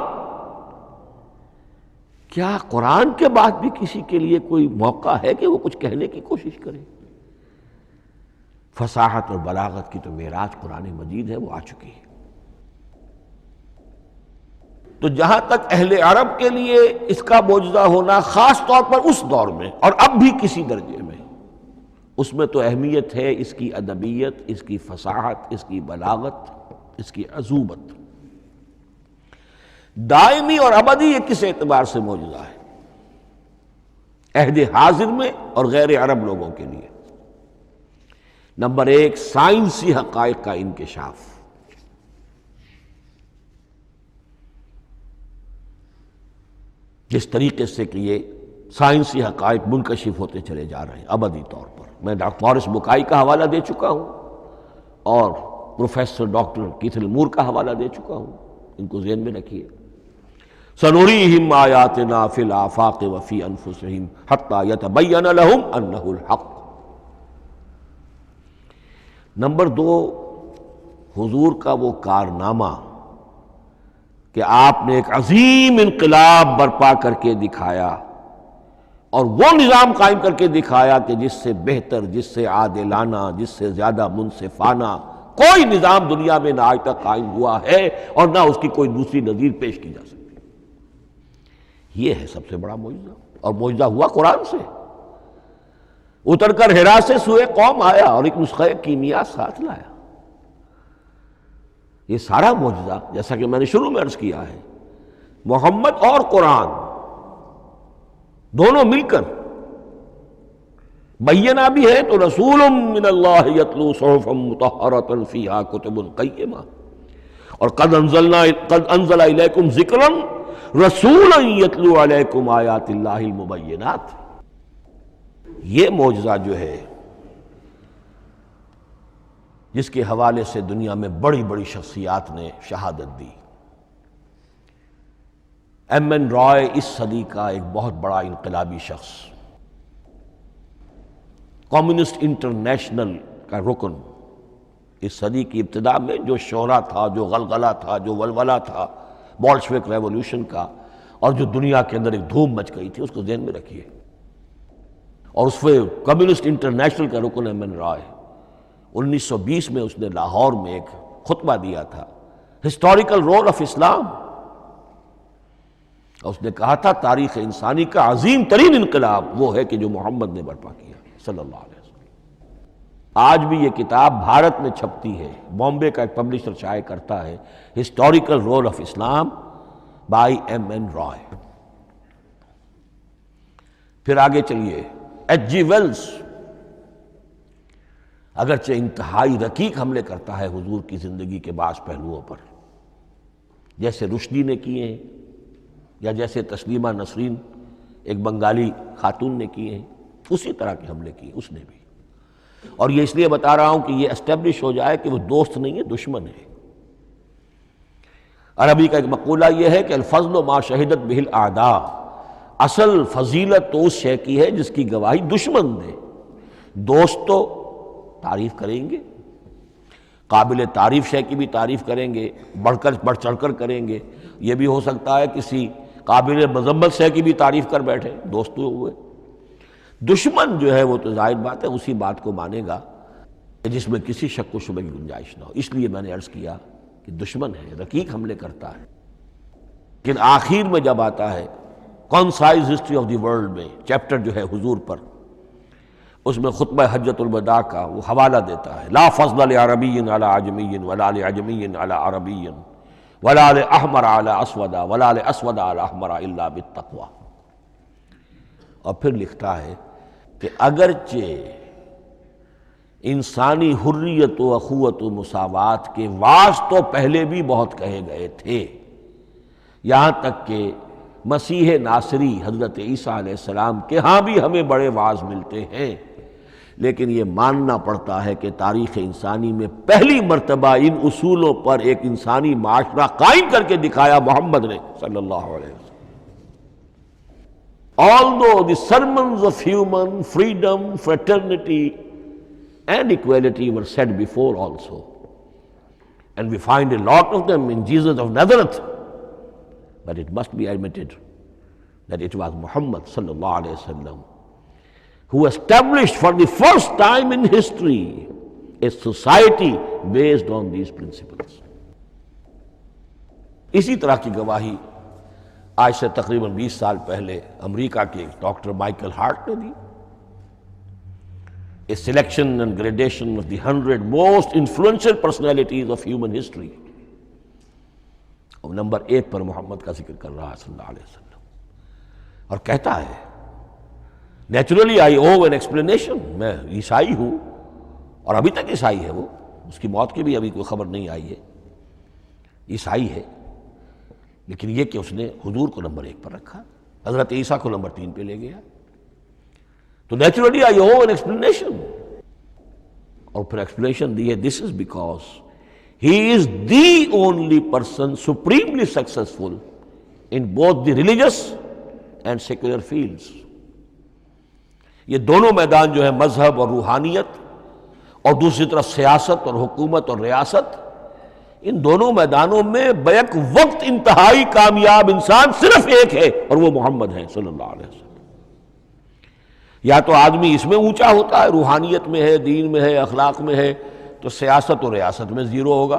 کیا قرآن کے بعد بھی کسی کے لیے کوئی موقع ہے کہ وہ کچھ کہنے کی کوشش کرے؟ فصاحت اور بلاغت کی تو معراج قرآن مجید ہے، وہ آ چکی ہے۔ تو جہاں تک اہل عرب کے لیے اس کا معجزہ ہونا خاص طور پر اس دور میں اور اب بھی کسی درجے میں، اس میں تو اہمیت ہے اس کی ادبیت، اس کی فصاحت، اس کی بلاغت، اس کی عذوبت۔ دائمی اور ابدی یہ کس اعتبار سے معجزہ ہے؟ عہد حاضر میں اور غیر عرب لوگوں کے لیے۔ نمبر 1، سائنسی حقائق کا انکشاف۔ جس طریقے سے کہ یہ سائنسی حقائق منکشف ہوتے چلے جا رہے ہیں ابدی طور پر، میں ڈاکٹر مورس بکائی کا حوالہ دے چکا ہوں اور پروفیسر ڈاکٹر کیتھل مور کا حوالہ دے چکا ہوں، ان کو ذہن میں رکھیے۔ سنریہم آیاتنا فی الآفاق وفی انفسہم حتی یتبین لہم انہ الحق۔ نمبر 2، حضور کا وہ کارنامہ کہ آپ نے ایک عظیم انقلاب برپا کر کے دکھایا اور وہ نظام قائم کر کے دکھایا کہ جس سے بہتر، جس سے عادلانہ، جس سے زیادہ منصفانہ کوئی نظام دنیا میں نہ آج تک قائم ہوا ہے اور نہ اس کی کوئی دوسری نظیر پیش کی جا سکتی۔ یہ ہے سب سے بڑا معجزہ، اور معجزہ ہوا قرآن سے۔ اتر کر حرا سے سوئے قوم آیا اور ایک نسخہ کیمیا ساتھ لایا۔ یہ سارا معجزہ، جیسا کہ میں نے شروع میں عرض کیا ہے، محمد اور قرآن دونوں مل کر بینہ بھی ہے تو رسول من اللہ یتلو صحفا مطہرۃ فیہا کتب قیمہ، اور قد انزل الیکم ذکرا رسولا یتلو علیکم آیات اللہ المبینات۔ یہ معجزہ جو ہے جس کے حوالے سے دنیا میں بڑی بڑی شخصیات نے شہادت دی۔ ایم این رائے اس صدی کا ایک بہت بڑا انقلابی شخص، کمیونسٹ انٹرنیشنل کا رکن، اس صدی کی ابتدا میں جو شورا تھا، جو غلغلہ تھا، جو ولولہ تھا بولشوک ریولوشن کا، اور جو دنیا کے اندر ایک دھوم مچ گئی تھی، اس کو ذہن میں رکھیے۔ اور اس میں کمیونسٹ انٹرنیشنل کا رکن ایم این رائے، 1920 میں اس نے لاہور میں ایک خطبہ دیا تھا، ہسٹوریکل رول آف اسلام، اور اس نے کہا تھا تاریخ انسانی کا عظیم ترین انقلاب وہ ہے کہ جو محمد نے برپا کیا صلی اللہ علیہ وسلم۔ آج بھی یہ کتاب بھارت میں چھپتی ہے، بامبے کا ایک پبلشر شائع کرتا ہے، historical role of Islam by M N Roy. پھر آگے چلیے، ایچ جی ویلز اگرچہ انتہائی رقیق حملے کرتا ہے حضور کی زندگی کے بعض پہلوؤں پر، جیسے رشدی نے کیے ہیں یا جیسے تسلیمہ نسرین ایک بنگالی خاتون نے کیے ہیں، اسی طرح کے حملے کیے اس نے بھی۔ اور یہ اس لیے بتا رہا ہوں کہ یہ اسٹیبلش ہو جائے کہ وہ دوست نہیں ہے، دشمن ہے۔ عربی کا ایک مقولہ یہ ہے کہ الفضل ما شہدت بہ الاعداء، اصل فضیلت تو اس شے کی ہے جس کی گواہی دشمن دے۔ دوست تو تعریف کریں گے، قابل تعریف شے کی بھی تعریف کریں گے، بڑھ چڑھ کر کریں گے۔ یہ بھی ہو سکتا ہے کسی قابل مذمت شے کی بھی تعریف کر بیٹھے، دوست ہوئے۔ دشمن جو ہے وہ تو ظاہر بات ہے اسی بات کو مانے گا جس میں کسی شک و شبہ کی گنجائش نہ ہو۔ اس لیے میں نے عرض کیا کہ دشمن ہے، رقیق حملے کرتا ہے، لیکن آخر میں جب آتا ہے concise history of the world میں چیپٹر جو ہے حضور پر، اس میں خطبہ حجۃ الوداع کا وہ حوالہ دیتا ہے، لا فضل لعربی علی عجمی ولا لعجمی علی عربی ولا لاحمر علی اسود ولا لاسود علی احمر الا بالتقوی۔ اور پھر لکھتا ہے کہ اگرچہ انسانی حریت و اخوت و مساوات کے واعظ تو پہلے بھی بہت کہے گئے تھے، یہاں تک کہ مسیح ناصری حضرت عیسیٰ علیہ السلام کے ہاں بھی ہمیں بڑے واعظ ملتے ہیں، لیکن یہ ماننا پڑتا ہے کہ تاریخ انسانی میں پہلی مرتبہ ان اصولوں پر ایک انسانی معاشرہ قائم کر کے دکھایا محمد نے صلی اللہ علیہ وسلم۔ Although the sermons of human freedom, fraternity and equality were said before also, and we find a lot of them in Jesus of Nazareth, but it must be admitted that it was Muhammad sallallahu alayhi wa sallam who established for the first time in history a society based on these principles. اسی طرح کی گواہی آج سے تقریباً 20 سال پہلے امریکہ کے ڈاکٹر مائیکل ہارٹ نے دی. A selection and gradation of the 100 most influential personalities of human history. اور نمبر 1 پر محمد کا ذکر کر رہا ہے صلی اللہ علیہ وسلم، اور کہتا ہے naturally I owe an explanation, میں عیسائی ہوں اور ابھی تک عیسائی ہے وہ، اس کی موت کی بھی ابھی کوئی خبر نہیں آئی ہے، عیسائی ہے، لیکن یہ کہ اس نے حضور کو نمبر 1 پر رکھا، حضرت عیسیٰ کو نمبر 3 پہ لے گیا، تو naturally I owe an explanation. اور پھر ایکسپلینیشن دی ہے this is because he is the only person supremely successful in both the religious and secular fields. یہ دونوں میدان جو ہے مذہب اور روحانیت اور دوسری طرف سیاست اور حکومت اور ریاست، ان دونوں میدانوں میں بیک وقت انتہائی کامیاب انسان صرف ایک ہے، اور وہ محمد ہے صلی اللہ علیہ وسلم. یا تو آدمی اس میں اونچا ہوتا ہے، روحانیت میں ہے، دین میں ہے، اخلاق میں ہے، تو سیاست اور ریاست میں زیرو ہوگا.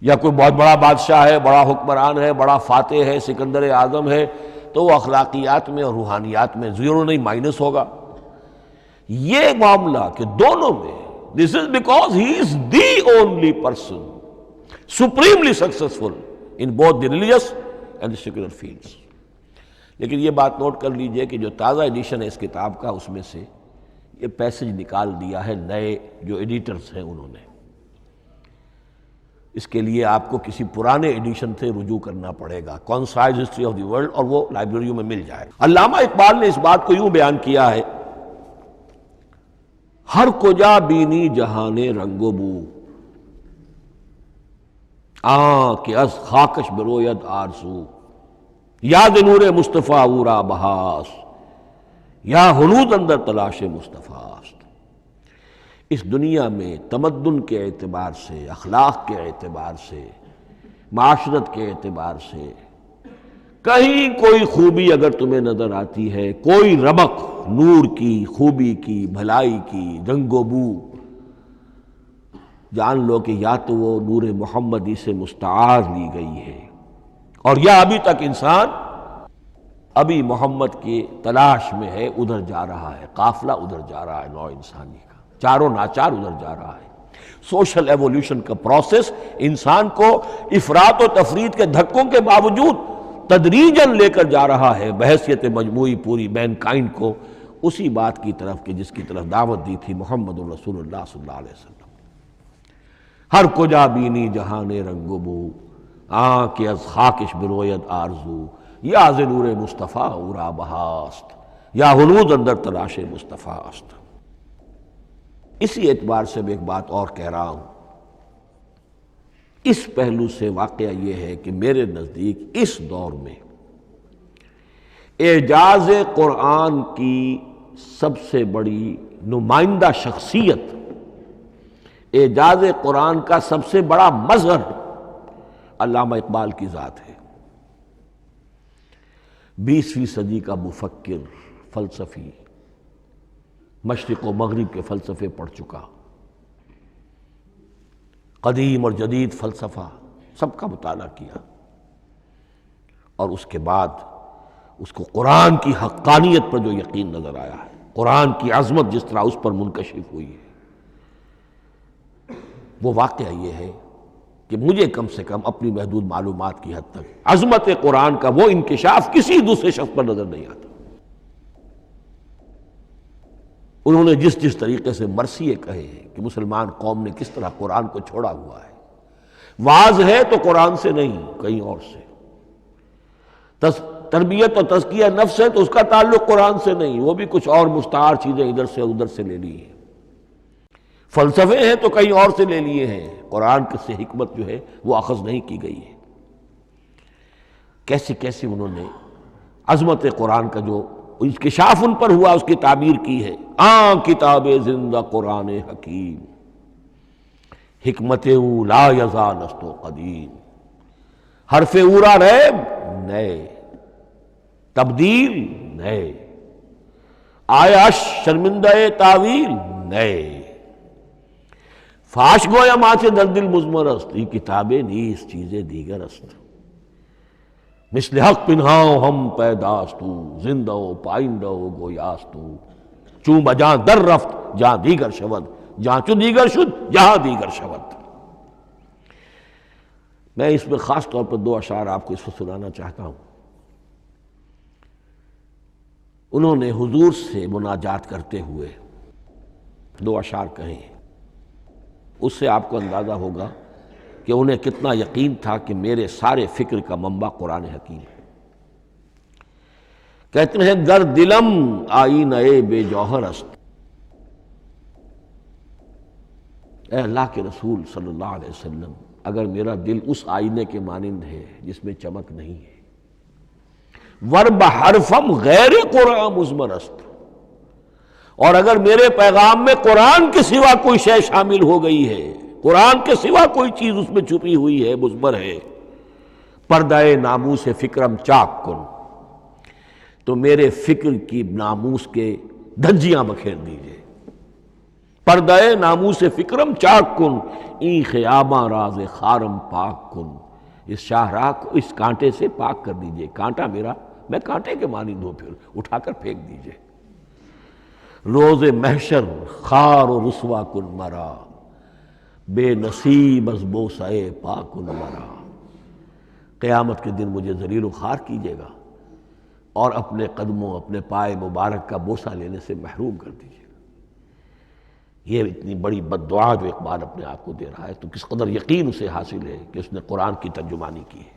یا کوئی بہت بڑا بادشاہ ہے، بڑا حکمران ہے، بڑا فاتح ہے، سکندر اعظم ہے، تو وہ اخلاقیات میں اور روحانیات میں زیرو نہیں، مائنس ہوگا. یہ معاملہ کہ دونوں میں this is because he is the only person supremely successful in both the religious and the secular fields. لیکن یہ بات نوٹ کر لیجئے کہ جو تازہ ایڈیشن ہے اس کتاب کا، اس میں سے یہ پیسج نکال دیا ہے نئے جو ایڈیٹرز ہیں انہوں نے. اس کے لیے آپ کو کسی پرانے ایڈیشن سے رجوع کرنا پڑے گا، concise history of the world, اور وہ لائبریریوں میں مل جائے گا. علامہ اقبال نے اس بات کو یوں بیان کیا ہے، ہر کجا بینی جہان رنگ و بو، کہ از خاکش بروید آرزو، یاد نور مصطفیٰ اورا بہاس، یا ہنود اندر تلاش مصطفیٰ است. اس دنیا میں تمدن کے اعتبار سے، اخلاق کے اعتبار سے، معاشرت کے اعتبار سے کہیں کوئی خوبی اگر تمہیں نظر آتی ہے، کوئی رمق نور کی، خوبی کی، بھلائی کی، رنگ و بو، جان لو کہ یا تو وہ نور محمدی سے مستعار لی گئی ہے، اور یا ابھی تک انسان ابھی محمد کی تلاش میں ہے، ادھر جا رہا ہے، قافلہ ادھر جا رہا ہے، نوع انسانی کا چاروں ناچار ادھر جا رہا ہے. سوشل ایولیوشن کا پروسیس انسان کو افراط و تفرید کے دھکوں کے باوجود تدریجاً لے کر جا رہا ہے بحیثیت مجموعی پوری مین کائنڈ کو اسی بات کی طرف کہ جس کی طرف دعوت دی تھی محمد الرسول اللہ صلی اللہ علیہ وسلم. ہر کجا بینی جہان رنگ و بو، کہ از خاکش بروید آرزو، یا ز نور مصطفیٰ اورا بہاست، یا ہنود اندر تلاش مصطفیٰ است. اسی اعتبار سے میں ایک بات اور کہہ رہا ہوں، اس پہلو سے واقعہ یہ ہے کہ میرے نزدیک اس دور میں اعجاز قرآن کی سب سے بڑی نمائندہ شخصیت، اعجاز قرآن کا سب سے بڑا مظہر علامہ اقبال کی ذات ہے. 20ویں صدی کا مفکر، فلسفی، مشرق و مغرب کے فلسفے پڑھ چکا، قدیم اور جدید فلسفہ سب کا مطالعہ کیا، اور اس کے بعد اس کو قرآن کی حقانیت پر جو یقین نظر آیا ہے، قرآن کی عظمت جس طرح اس پر منکشف ہوئی ہے، وہ واقعہ یہ ہے کہ مجھے کم سے کم اپنی محدود معلومات کی حد تک عظمت قرآن کا وہ انکشاف کسی دوسرے شخص پر نظر نہیں آتا. انہوں نے جس طریقے سے مرثیے کہے ہیں کہ مسلمان قوم نے کس طرح قرآن کو چھوڑا ہوا ہے، واعظ ہے تو قرآن سے نہیں، کہیں اور سے۔ تربیت اور تزکیہ نفس ہے تو اس کا تعلق قرآن سے نہیں، وہ بھی کچھ اور مستعار چیزیں ادھر سے ادھر سے لے لی ہیں۔ فلسفے ہیں تو کہیں اور سے لے لیے ہیں، قرآن سے حکمت جو ہے وہ اخذ نہیں کی گئی ہے۔ کیسے کیسے انہوں نے عظمت قرآن کا جو انکشاف ان پر ہوا اس کی تعبیر کی ہے۔ کتاب زندہ قرآن حکیم، حکمت او لا یزا نست و قدیم، حرف اورا ریب نئے، تبدیل نئے، آیا شرمندہ تعویل نئے، فاش گویا ماچے در دل مضمر است، یہ کتابیں نیز چیزیں دیگر است، مثل حق پنہاؤ ہم پیداستو، زندہ و پائندہ و گویاستو، چون بجاں در رفت جہاں دیگر شود، جہاں چو دیگر شد جہاں دیگر شود۔ میں اس میں خاص طور پر دو اشعار آپ کو اس وقت سنانا چاہتا ہوں۔ انہوں نے حضور سے مناجات کرتے ہوئے دو اشعار کہیں، اس سے آپ کو اندازہ ہوگا کہ انہیں کتنا یقین تھا کہ میرے سارے فکر کا منبع قرآن حکیم ہے۔ کہتے ہیں گر دلم آئینہ بے جوہر است، اے اللہ کے رسول صلی اللہ علیہ وسلم، اگر میرا دل اس آئینے کے مانند ہے جس میں چمک نہیں ہے، ورب حرفم غیر قرآن مضمر است، اور اگر میرے پیغام میں قرآن کے سوا کوئی شے شامل ہو گئی ہے، قرآن کے سوا کوئی چیز اس میں چھپی ہوئی ہے، مضمر ہے، پردہ ناموس فکرم چاک کن، تو میرے فکر کی ناموس کے دھجیاں بکھیر دیجئے۔ پردہ ناموس فکرم چاک کن، این خیاباں راز خارم پاک کن، اس شاہراہ کو اس کانٹے سے پاک کر دیجئے، کانٹا میرا، میں کانٹے کے مانند ہوں، پھر اٹھا کر پھینک دیجئے۔ روز محشر خار و رسوا کن مرا، بے نصیب از بوسہ پاک کن مرا، قیامت کے دن مجھے ذلیل و خوار کیجیے گا اور اپنے قدموں، اپنے پائے مبارک کا بوسہ لینے سے محروم کر دیجیے گا۔ یہ اتنی بڑی بد دعا جو اقبال اپنے آپ کو دے رہا ہے، تو کس قدر یقین اسے حاصل ہے کہ اس نے قرآن کی ترجمانی کی ہے۔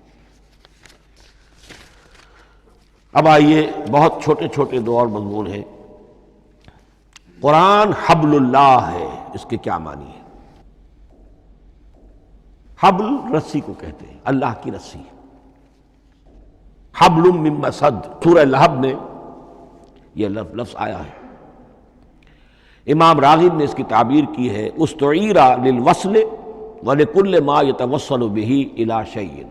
اب آئیے، بہت چھوٹے چھوٹے دو اور مضمون ہیں۔ قرآن حبل اللہ ہے، اس کے کیا معنی ہے؟ حبل رسی کو کہتے ہیں، اللہ کی رسی۔ حبل من مسد، سورہ لہب میں یہ لفظ آیا ہے۔ امام راغب نے اس کی تعبیر کی ہے، استعیر للوصل ولکل ما یتوصل به الی شیء،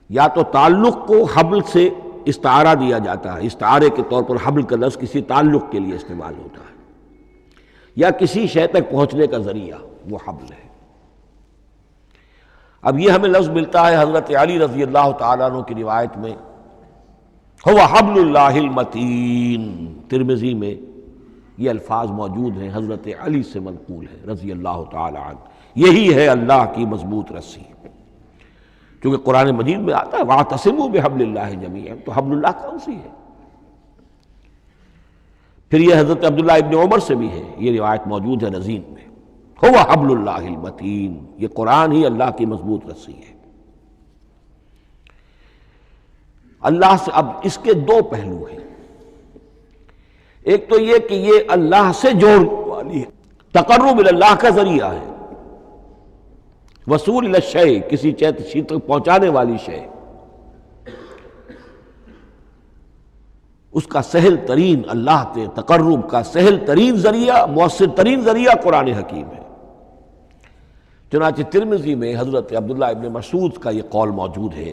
یا تو تعلق کو حبل سے استعارہ دیا جاتا ہے، استعارے کے طور پر حبل کا لفظ کسی تعلق کے لیے استعمال ہوتا ہے، یا کسی شے تک پہنچنے کا ذریعہ، وہ حبل ہے۔ اب یہ ہمیں لفظ ملتا ہے حضرت علی رضی اللہ تعالیٰ عنہ کی روایت میں، هو حبل اللہ المتین، ترمذی میں یہ الفاظ موجود ہیں، حضرت علی سے منقول ہے رضی اللہ تعالیٰ عنہ، یہی ہے اللہ کی مضبوط رسی۔ کیونکہ قرآن مجید میں آتا ہے وَاعْتَصِمُوا بِحَبْلِ اللَّهِ جَمِيعًا، تو حبل اللہ کون سی ہے؟ پھر یہ حضرت عبداللہ ابن عمر سے بھی ہے، یہ روایت موجود ہے رزین میں، هو حبل اللہ المتین، یہ قرآن ہی اللہ کی مضبوط رسی ہے۔ اللہ سے اب اس کے دو پہلو ہیں، ایک تو یہ کہ یہ اللہ سے جوڑنے والی ہے، تقرب اللہ کا ذریعہ ہے، وصول الشیء، کسی چیز تک پہنچانے والی شے، اس کا سہل ترین، اللہ کے تقرب کا سہل ترین ذریعہ، مؤثر ترین ذریعہ قرآن حکیم ہے۔ چنانچہ ترمذی میں حضرت عبداللہ ابن مسعود کا یہ قول موجود ہے،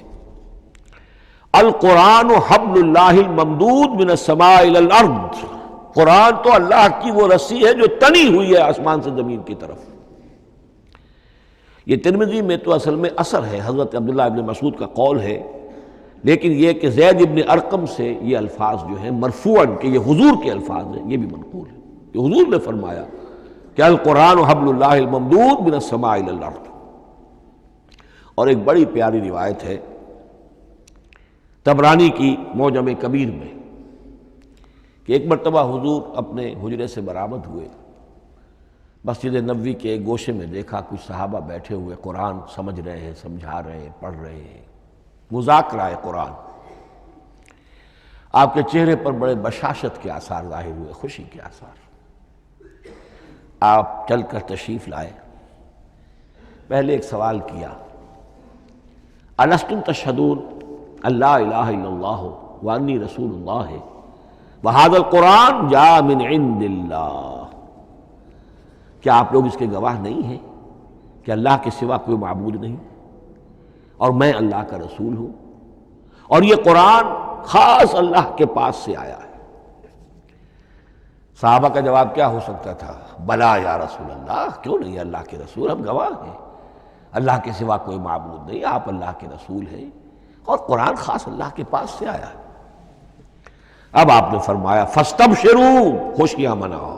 القرآن حبل اللہ الممدود من السماء الی الارض، قرآن تو اللہ کی وہ رسی ہے جو تنی ہوئی ہے آسمان سے زمین کی طرف۔ یہ ترمذی میں تو اصل میں اثر ہے، حضرت عبداللہ ابن مسعود کا قول ہے، لیکن یہ کہ زید ابن ارقم سے یہ الفاظ جو ہیں مرفوعاً، کہ یہ حضور کے الفاظ ہیں، یہ بھی منقول ہے کہ حضور نے فرمایا کہ القرآن حبل اللہ الممدود من السماء الی الارض۔ اور ایک بڑی پیاری روایت ہے طبرانی کی معجم کبیر میں کہ ایک مرتبہ حضور اپنے حجرے سے برآمد ہوئے، مسجد نبوی کے ایک گوشے میں دیکھا کچھ صحابہ بیٹھے ہوئے قرآن سمجھ رہے ہیں، سمجھا رہے ہیں، پڑھ رہے ہیں، مذاکرہ قرآن۔ آپ کے چہرے پر بڑے بشاشت کے آثار ظاہر ہوئے، خوشی کے آثار۔ آپ چل کر تشریف لائے، پہلے ایک سوال کیا، الستم تشہدون اللہ الہ الا اللہ وانی رسول اللہ وہذا القرآن جاء من عند اللہ، کیا آپ لوگ اس کے گواہ نہیں ہیں کہ اللہ کے سوا کوئی معبود نہیں اور میں اللہ کا رسول ہوں، اور یہ قرآن خاص اللہ کے پاس سے آیا ہے؟ صحابہ کا جواب کیا ہو سکتا تھا؟ بلا یا رسول اللہ، کیوں نہیں اللہ کے رسول، ہم گواہ ہیں، اللہ کے سوا کوئی معبود نہیں، آپ اللہ کے رسول ہیں اور قرآن خاص اللہ کے پاس سے آیا ہے۔ اب آپ نے فرمایا فاستبشروا، خوشیاں مناؤ،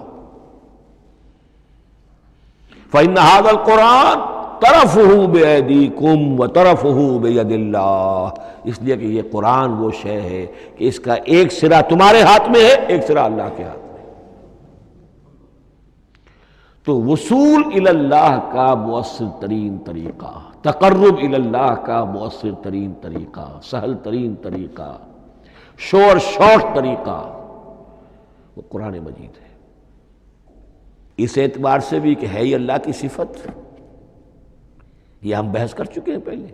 فإن هذا القرآن طرفه بأيديكم وطرفه بيد اللہ، اس لیے کہ یہ قرآن وہ شے ہے کہ اس کا ایک سرا تمہارے ہاتھ میں ہے، ایک سرا اللہ کے ہاتھ میں۔ تو وصول الی اللہ کا مؤثر ترین طریقہ، تقرب الی اللہ کا مؤثر ترین طریقہ، سہل ترین طریقہ، شور شوٹ طریقہ وہ قرآن مجید ہے۔ اس اعتبار سے بھی کہ ہے ہی اللہ کی صفت، یہ ہم بحث کر چکے ہیں پہلے،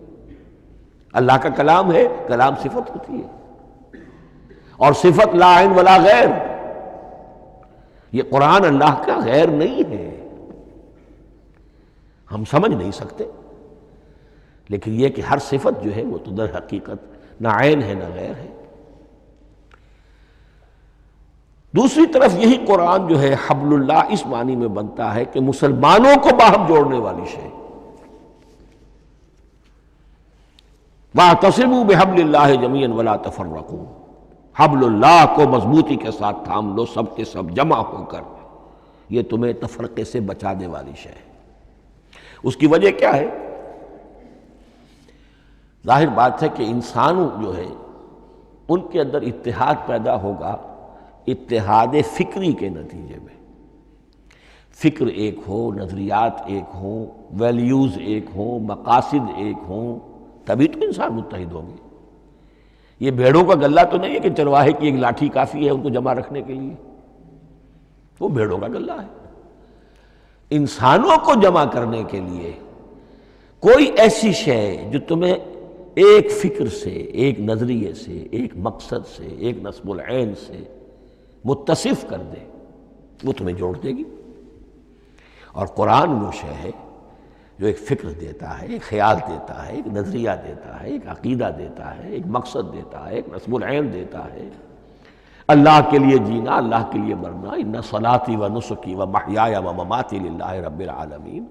اللہ کا کلام ہے، کلام صفت ہوتی ہے، اور صفت لا عین ولا غیر، یہ قرآن اللہ کا غیر نہیں ہے، ہم سمجھ نہیں سکتے، لیکن یہ کہ ہر صفت جو ہے وہ تو در حقیقت نہ عین ہے نہ غیر ہے۔ دوسری طرف یہی قرآن جو ہے حبل اللہ اس معنی میں بنتا ہے کہ مسلمانوں کو باہم جوڑنے والی شے، وَاعْتَصِمُوا بِحَبْلِ اللَّهِ جَمِيعًا وَلَا تَفَرَّقُوا، حبل اللہ کو مضبوطی کے ساتھ تھام لو، سب کے سب جمع ہو کر، یہ تمہیں تفرقے سے بچانے والی شے ہے۔ اس کی وجہ کیا ہے؟ ظاہر بات ہے کہ انسانوں جو ہے ان کے اندر اتحاد پیدا ہوگا اتحاد فکری کے نتیجے میں، فکر ایک ہو، نظریات ایک ہوں، ویلیوز ایک ہوں، مقاصد ایک ہوں، تبھی تو انسان متحد ہوں گے۔ یہ بھیڑوں کا غلہ تو نہیں ہے کہ چرواہے کی ایک لاٹھی کافی ہے ان کو جمع رکھنے کے لیے، وہ بھیڑوں کا غلہ ہے۔ انسانوں کو جمع کرنے کے لیے کوئی ایسی شے جو تمہیں ایک فکر سے، ایک نظریے سے، ایک مقصد سے، ایک نصب العین سے متصف کر دے، وہ تمہیں جوڑ دے گی۔ اور قرآن وہ شے ہے جو ایک فکر دیتا ہے، ایک خیال دیتا ہے، ایک نظریہ دیتا ہے، ایک عقیدہ دیتا ہے، ایک مقصد دیتا ہے، ایک نصب العین دیتا ہے، اللہ کے لیے جینا، اللہ کے لیے مرنا، ان صلاتی و نسکی و محیایا و مماتی للہ رب العالمین،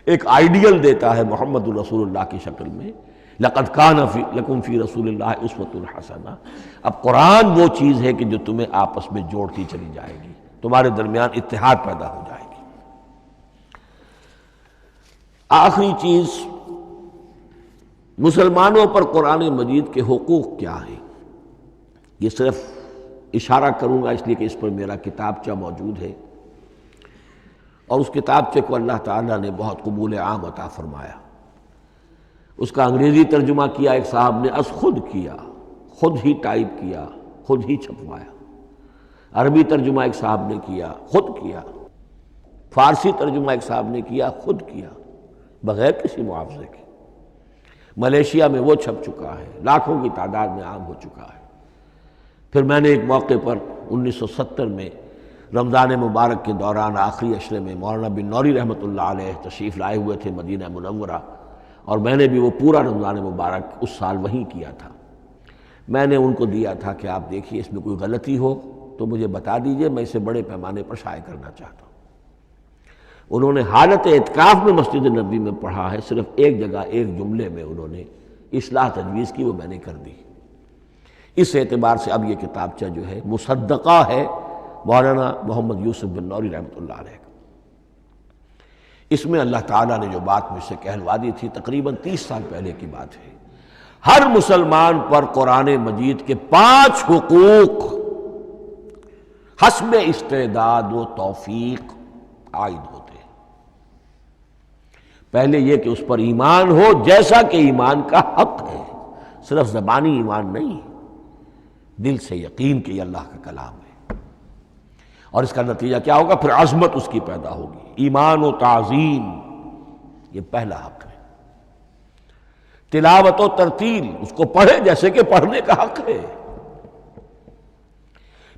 ایک آئیڈیل دیتا ہے محمد الرسول اللہ کی شکل میں، لقد کان لکم فی رسول اللہ اسوۃ حسنہ۔ اب قرآن وہ چیز ہے کہ جو تمہیں آپس میں جوڑتی چلی جائے گی، تمہارے درمیان اتحاد پیدا ہو جائے گی۔ آخری چیز، مسلمانوں پر قرآن مجید کے حقوق کیا ہیں؟ یہ صرف اشارہ کروں گا اس لیے کہ اس پر میرا کتابچہ موجود ہے، اور اس کتابچے کو اللہ تعالیٰ نے بہت قبول عام عطا فرمایا۔ اس کا انگریزی ترجمہ کیا ایک صاحب نے، از خود کیا، خود ہی ٹائپ کیا، خود ہی چھپوایا۔ عربی ترجمہ ایک صاحب نے کیا، خود کیا۔ فارسی ترجمہ ایک صاحب نے کیا، خود کیا، بغیر کسی معاوضے کے۔ ملیشیا میں وہ چھپ چکا ہے، لاکھوں کی تعداد میں عام ہو چکا ہے۔ پھر میں نے ایک موقع پر 1970 میں رمضان مبارک کے دوران آخری عشرے میں مولانا بن نوری رحمۃ اللہ علیہ تشریف لائے ہوئے تھے مدینہ منورہ، اور میں نے بھی وہ پورا رمضان مبارک اس سال وہیں کیا تھا۔ میں نے ان کو دیا تھا کہ آپ دیکھیے اس میں کوئی غلطی ہو تو مجھے بتا دیجئے، میں اسے بڑے پیمانے پر شائع کرنا چاہتا ہوں۔ انہوں نے حالت اعتکاف میں مسجد نبوی میں پڑھا ہے، صرف ایک جگہ ایک جملے میں انہوں نے اصلاح تجویز کی، وہ میں نے کر دی۔ اس اعتبار سے اب یہ کتابچہ جو ہے مصدقہ ہے مولانا محمد یوسف بن نوری رحمۃ اللہ علیہ کا۔ اس میں اللہ تعالیٰ نے جو بات مجھ سے کہلوا دی تھی تقریباً 30 سال پہلے کی بات ہے، ہر مسلمان پر قرآن مجید کے 5 حقوق حسب استعداد و توفیق عائد ہوتے ہیں۔ پہلے یہ کہ اس پر ایمان ہو جیسا کہ ایمان کا حق ہے، صرف زبانی ایمان نہیں، دل سے یقین کہ یہ اللہ کا کلام ہے۔ اور اس کا نتیجہ کیا ہوگا؟ پھر عظمت اس کی پیدا ہوگی، ایمان و تعظیم، یہ پہلا حق ہے۔ تلاوت و ترتیل، اس کو پڑھے جیسے کہ پڑھنے کا حق ہے،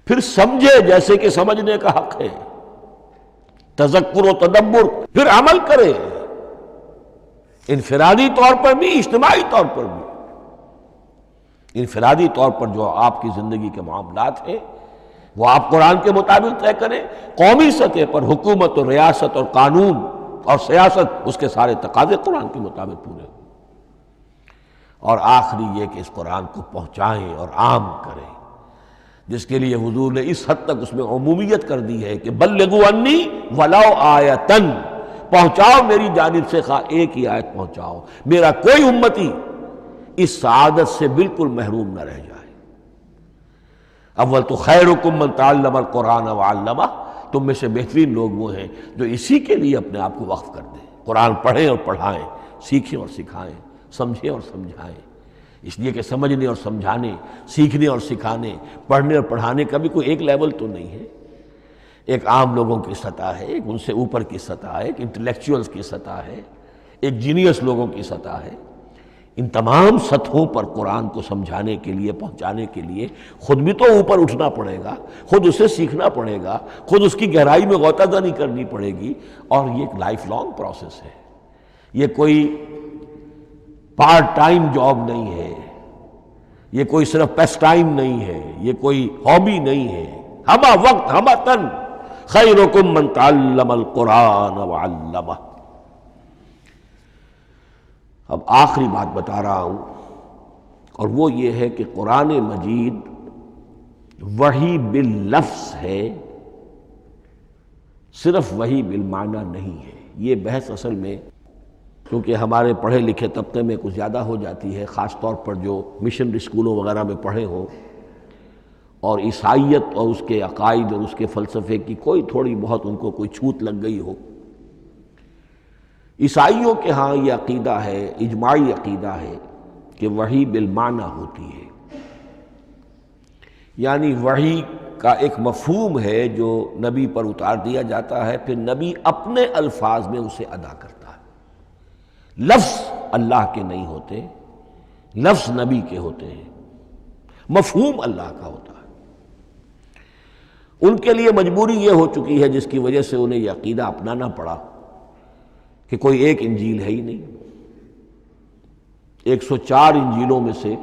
پھر سمجھے جیسے کہ سمجھنے کا حق ہے، تذکر و تدبر، پھر عمل کرے، انفرادی طور پر بھی اجتماعی طور پر بھی۔ انفرادی طور پر جو آپ کی زندگی کے معاملات ہیں وہ آپ قرآن کے مطابق طے کریں، قومی سطح پر حکومت اور ریاست اور قانون اور سیاست، اس کے سارے تقاضے قرآن کے مطابق پورے ہوں، اور آخری یہ کہ اس قرآن کو پہنچائیں اور عام کریں، جس کے لیے حضور نے اس حد تک اس میں عمومیت کر دی ہے کہ بلغوا انی ولو آیۃ، پہنچاؤ میری جانب سے خواہ ایک ہی آیت پہنچاؤ، میرا کوئی امتی اس سعادت سے بالکل محروم نہ رہ جائے۔ اول تو خیرکم من تعلم القرآن وعلمہ، تم میں سے بہترین لوگ وہ ہیں جو اسی کے لیے اپنے آپ کو وقف کر دیں، قرآن پڑھیں اور پڑھائیں، سیکھیں اور سکھائیں، سمجھیں اور سمجھائیں۔ اس لیے کہ سمجھنے اور سمجھانے، سیکھنے اور سکھانے، پڑھنے اور پڑھانے کا بھی کوئی ایک لیول تو نہیں ہے، ایک عام لوگوں کی سطح ہے، ایک ان سے اوپر کی سطح ہے، ایک انٹلیکچوئلز کی سطح ہے، ایک جینیس لوگوں کی سطح ہے۔ ان تمام سطحوں پر قرآن کو سمجھانے کے لیے، پہنچانے کے لیے خود بھی تو اوپر اٹھنا پڑے گا، خود اسے سیکھنا پڑے گا، خود اس کی گہرائی میں غوطہ زنی کرنی پڑے گی، اور یہ ایک لائف لانگ پروسیس ہے، یہ کوئی پارٹ ٹائم جاب نہیں ہے، یہ کوئی صرف پیس ٹائم نہیں ہے، یہ کوئی ہابی نہیں ہے، ہمہ وقت ہمہ تن، خیرکم من تعلم القرآن وعلمہ۔ اب آخری بات بتا رہا ہوں، اور وہ یہ ہے کہ قرآن مجید وحی باللفظ ہے، صرف وحی بالمعنی نہیں ہے۔ یہ بحث اصل میں کیونکہ ہمارے پڑھے لکھے طبقے میں کچھ زیادہ ہو جاتی ہے، خاص طور پر جو مشنری اسکولوں وغیرہ میں پڑھے ہوں اور عیسائیت اور اس کے عقائد اور اس کے فلسفے کی کوئی تھوڑی بہت ان کو کوئی چھوت لگ گئی ہو۔ عیسائیوں کے ہاں یہ عقیدہ ہے، اجماعی عقیدہ ہے کہ وحی بالمعنی ہوتی ہے، یعنی وحی کا ایک مفہوم ہے جو نبی پر اتار دیا جاتا ہے، پھر نبی اپنے الفاظ میں اسے ادا کرتا ہے۔ لفظ اللہ کے نہیں ہوتے، لفظ نبی کے ہوتے ہیں، مفہوم اللہ کا ہوتا ہے۔ ان کے لیے مجبوری یہ ہو چکی ہے جس کی وجہ سے انہیں یہ عقیدہ اپنانا پڑا کہ کوئی ایک انجیل ہے ہی نہیں، 104 انجیلوں میں سے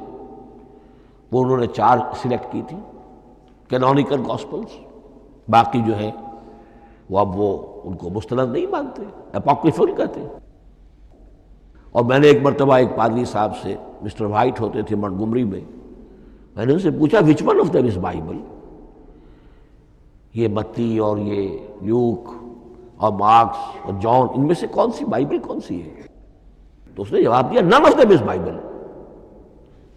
وہ انہوں نے 4 سلیکٹ کی تھی کینونیکل گاسپلز، باقی جو ہیں وہ اب وہ ان کو مستند نہیں مانتے، اپوکریفل کہتے ہیں۔ اور میں نے ایک مرتبہ ایک پادری صاحب سے، مسٹر وائٹ ہوتے تھے منٹگمری میں نے ان سے پوچھا which one of them is Bible, یہ متی اور یہ لیوک اور مارکس اور جان، ان میں سے کون سی بائبل کون سی ہے؟ تو اس نے جواب دیا none of them is Bible.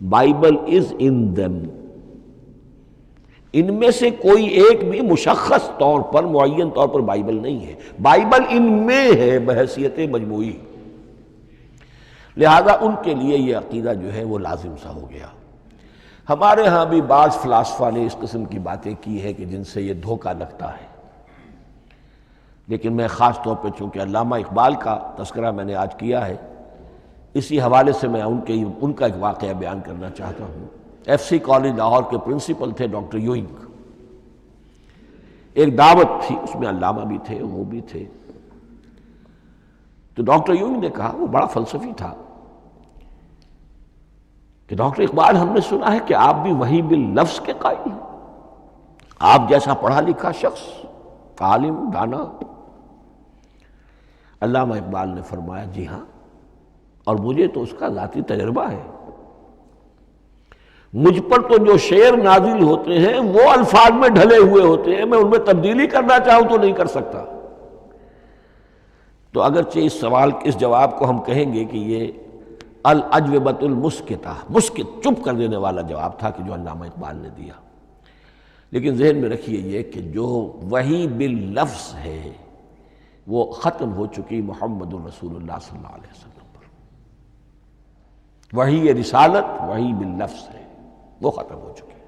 Bible is in them. ان میں سے کوئی ایک بھی مشخص طور پر، معین طور پر بائبل نہیں ہے، بائبل ان میں ہے بحیثیت مجموعی، لہذا ان کے لیے یہ عقیدہ جو ہے وہ لازم سا ہو گیا۔ ہمارے ہاں بھی بعض فلاسفہ نے اس قسم کی باتیں کی ہے کہ جن سے یہ دھوکہ لگتا ہے، لیکن میں خاص طور پہ چونکہ علامہ اقبال کا تذکرہ میں نے آج کیا ہے، اسی حوالے سے میں ان کا ایک واقعہ بیان کرنا چاہتا ہوں۔ ایف سی کالج لاہور کے پرنسپل تھے ڈاکٹر یوئنگ، ایک دعوت تھی، اس میں علامہ بھی تھے، وہ بھی تھے۔ تو ڈاکٹر یوئنگ نے کہا، وہ بڑا فلسفی تھا، کہ ڈاکٹر اقبال ہم نے سنا ہے کہ آپ بھی وحی باللفظ کے قائل ہیں، آپ جیسا پڑھا لکھا شخص، عالم دانا۔ علامہ اقبال نے فرمایا جی ہاں، اور مجھے تو اس کا ذاتی تجربہ ہے، مجھ پر تو جو شعر نازل ہوتے ہیں وہ الفاظ میں ڈھلے ہوئے ہوتے ہیں، میں ان میں تبدیلی کرنا چاہوں تو نہیں کر سکتا۔ تو اگرچہ اس سوال اس جواب کو ہم کہیں گے کہ یہ الاجوبۃ المسکتہ، مسکت چپ کر دینے والا جواب تھا کہ جو علامہ اقبال نے دیا، لیکن ذہن میں رکھیے یہ کہ جو وحی باللفظ ہے وہ ختم ہو چکی محمد الرسول اللہ صلی اللہ علیہ وسلم پر۔ وہی یہ رسالت وہی باللفظ ہے، وہ ختم ہو چکی ہے۔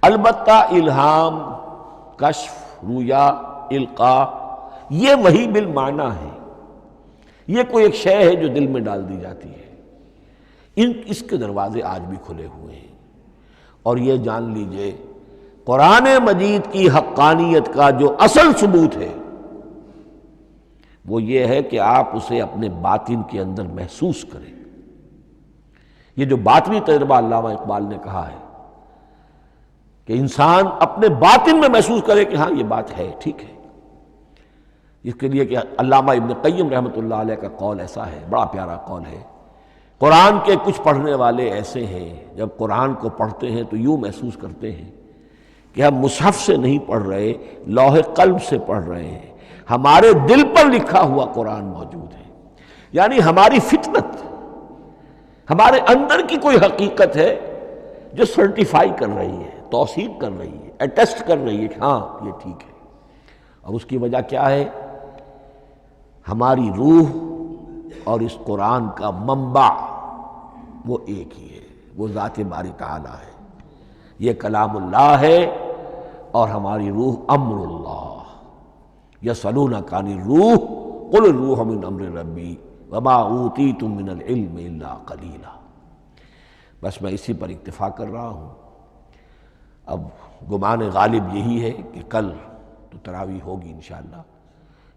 البتہ الہام، کشف، رویا، القاء، یہ وہی بالمعنی ہے، یہ کوئی ایک شے ہے جو دل میں ڈال دی جاتی ہے۔ اس کے دروازے آج بھی کھلے ہوئے ہیں، اور یہ جان لیجئے قرآن مجید کی حقانیت کا جو اصل ثبوت ہے وہ یہ ہے کہ آپ اسے اپنے باطن کے اندر محسوس کریں۔ یہ جو باطنی تجربہ علامہ اقبال نے کہا ہے کہ انسان اپنے باطن میں محسوس کرے کہ ہاں یہ بات ہے، ٹھیک ہے، اس کے لیے کہ علامہ ابن قیم رحمۃ اللہ علیہ کا قول ایسا ہے، بڑا پیارا قول ہے۔ قرآن کے کچھ پڑھنے والے ایسے ہیں جب قرآن کو پڑھتے ہیں تو یوں محسوس کرتے ہیں کہ ہم مصحف سے نہیں پڑھ رہے، لوح قلب سے پڑھ رہے ہیں، ہمارے دل پر لکھا ہوا قرآن موجود ہے۔ یعنی ہماری فطرت، ہمارے اندر کی کوئی حقیقت ہے جو سرٹیفائی کر رہی ہے، توثیق کر رہی ہے، اٹیسٹ کر رہی ہے کہ ہاں یہ ٹھیک ہے۔ اور اس کی وجہ کیا ہے؟ ہماری روح اور اس قرآن کا منبع وہ ایک ہی ہے، وہ ذات باری تعالیٰ ہے۔ یہ کلام اللہ ہے اور ہماری روح امر اللہ۔ یسألونک عن الروح قل الروح من امر ربی وما اوتیتم من العلم الا قلیلا۔ بس میں اسی پر اکتفا کر رہا ہوں۔ اب گمان غالب یہی ہے کہ کل تو تراویح ہوگی انشاءاللہ،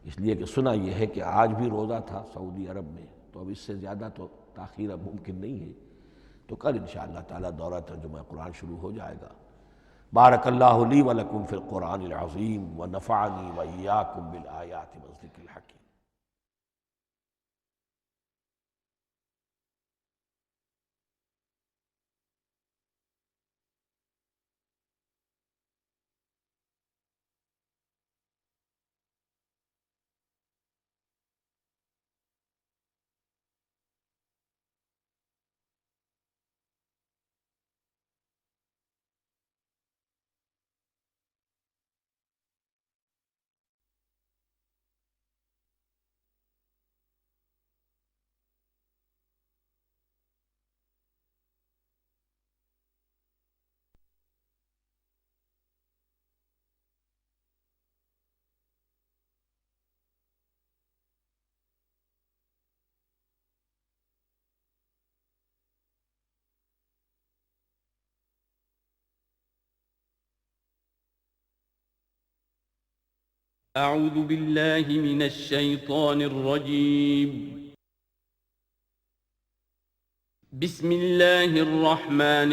اس لیے کہ سنا یہ ہے کہ آج بھی روزہ تھا سعودی عرب میں، تو اب اس سے زیادہ تو تاخیر اب ممکن نہیں ہے، تو کل انشاءاللہ تعالی دورہ ترجمہ قرآن شروع ہو جائے گا۔ بارک اللہ لی ولکم فی القرآن العظیم ونفعنی وإیاکم بالآیات والذکر الحکیم۔ أعوذ بالله من الشيطان الرجيم. بسم الله الرحمن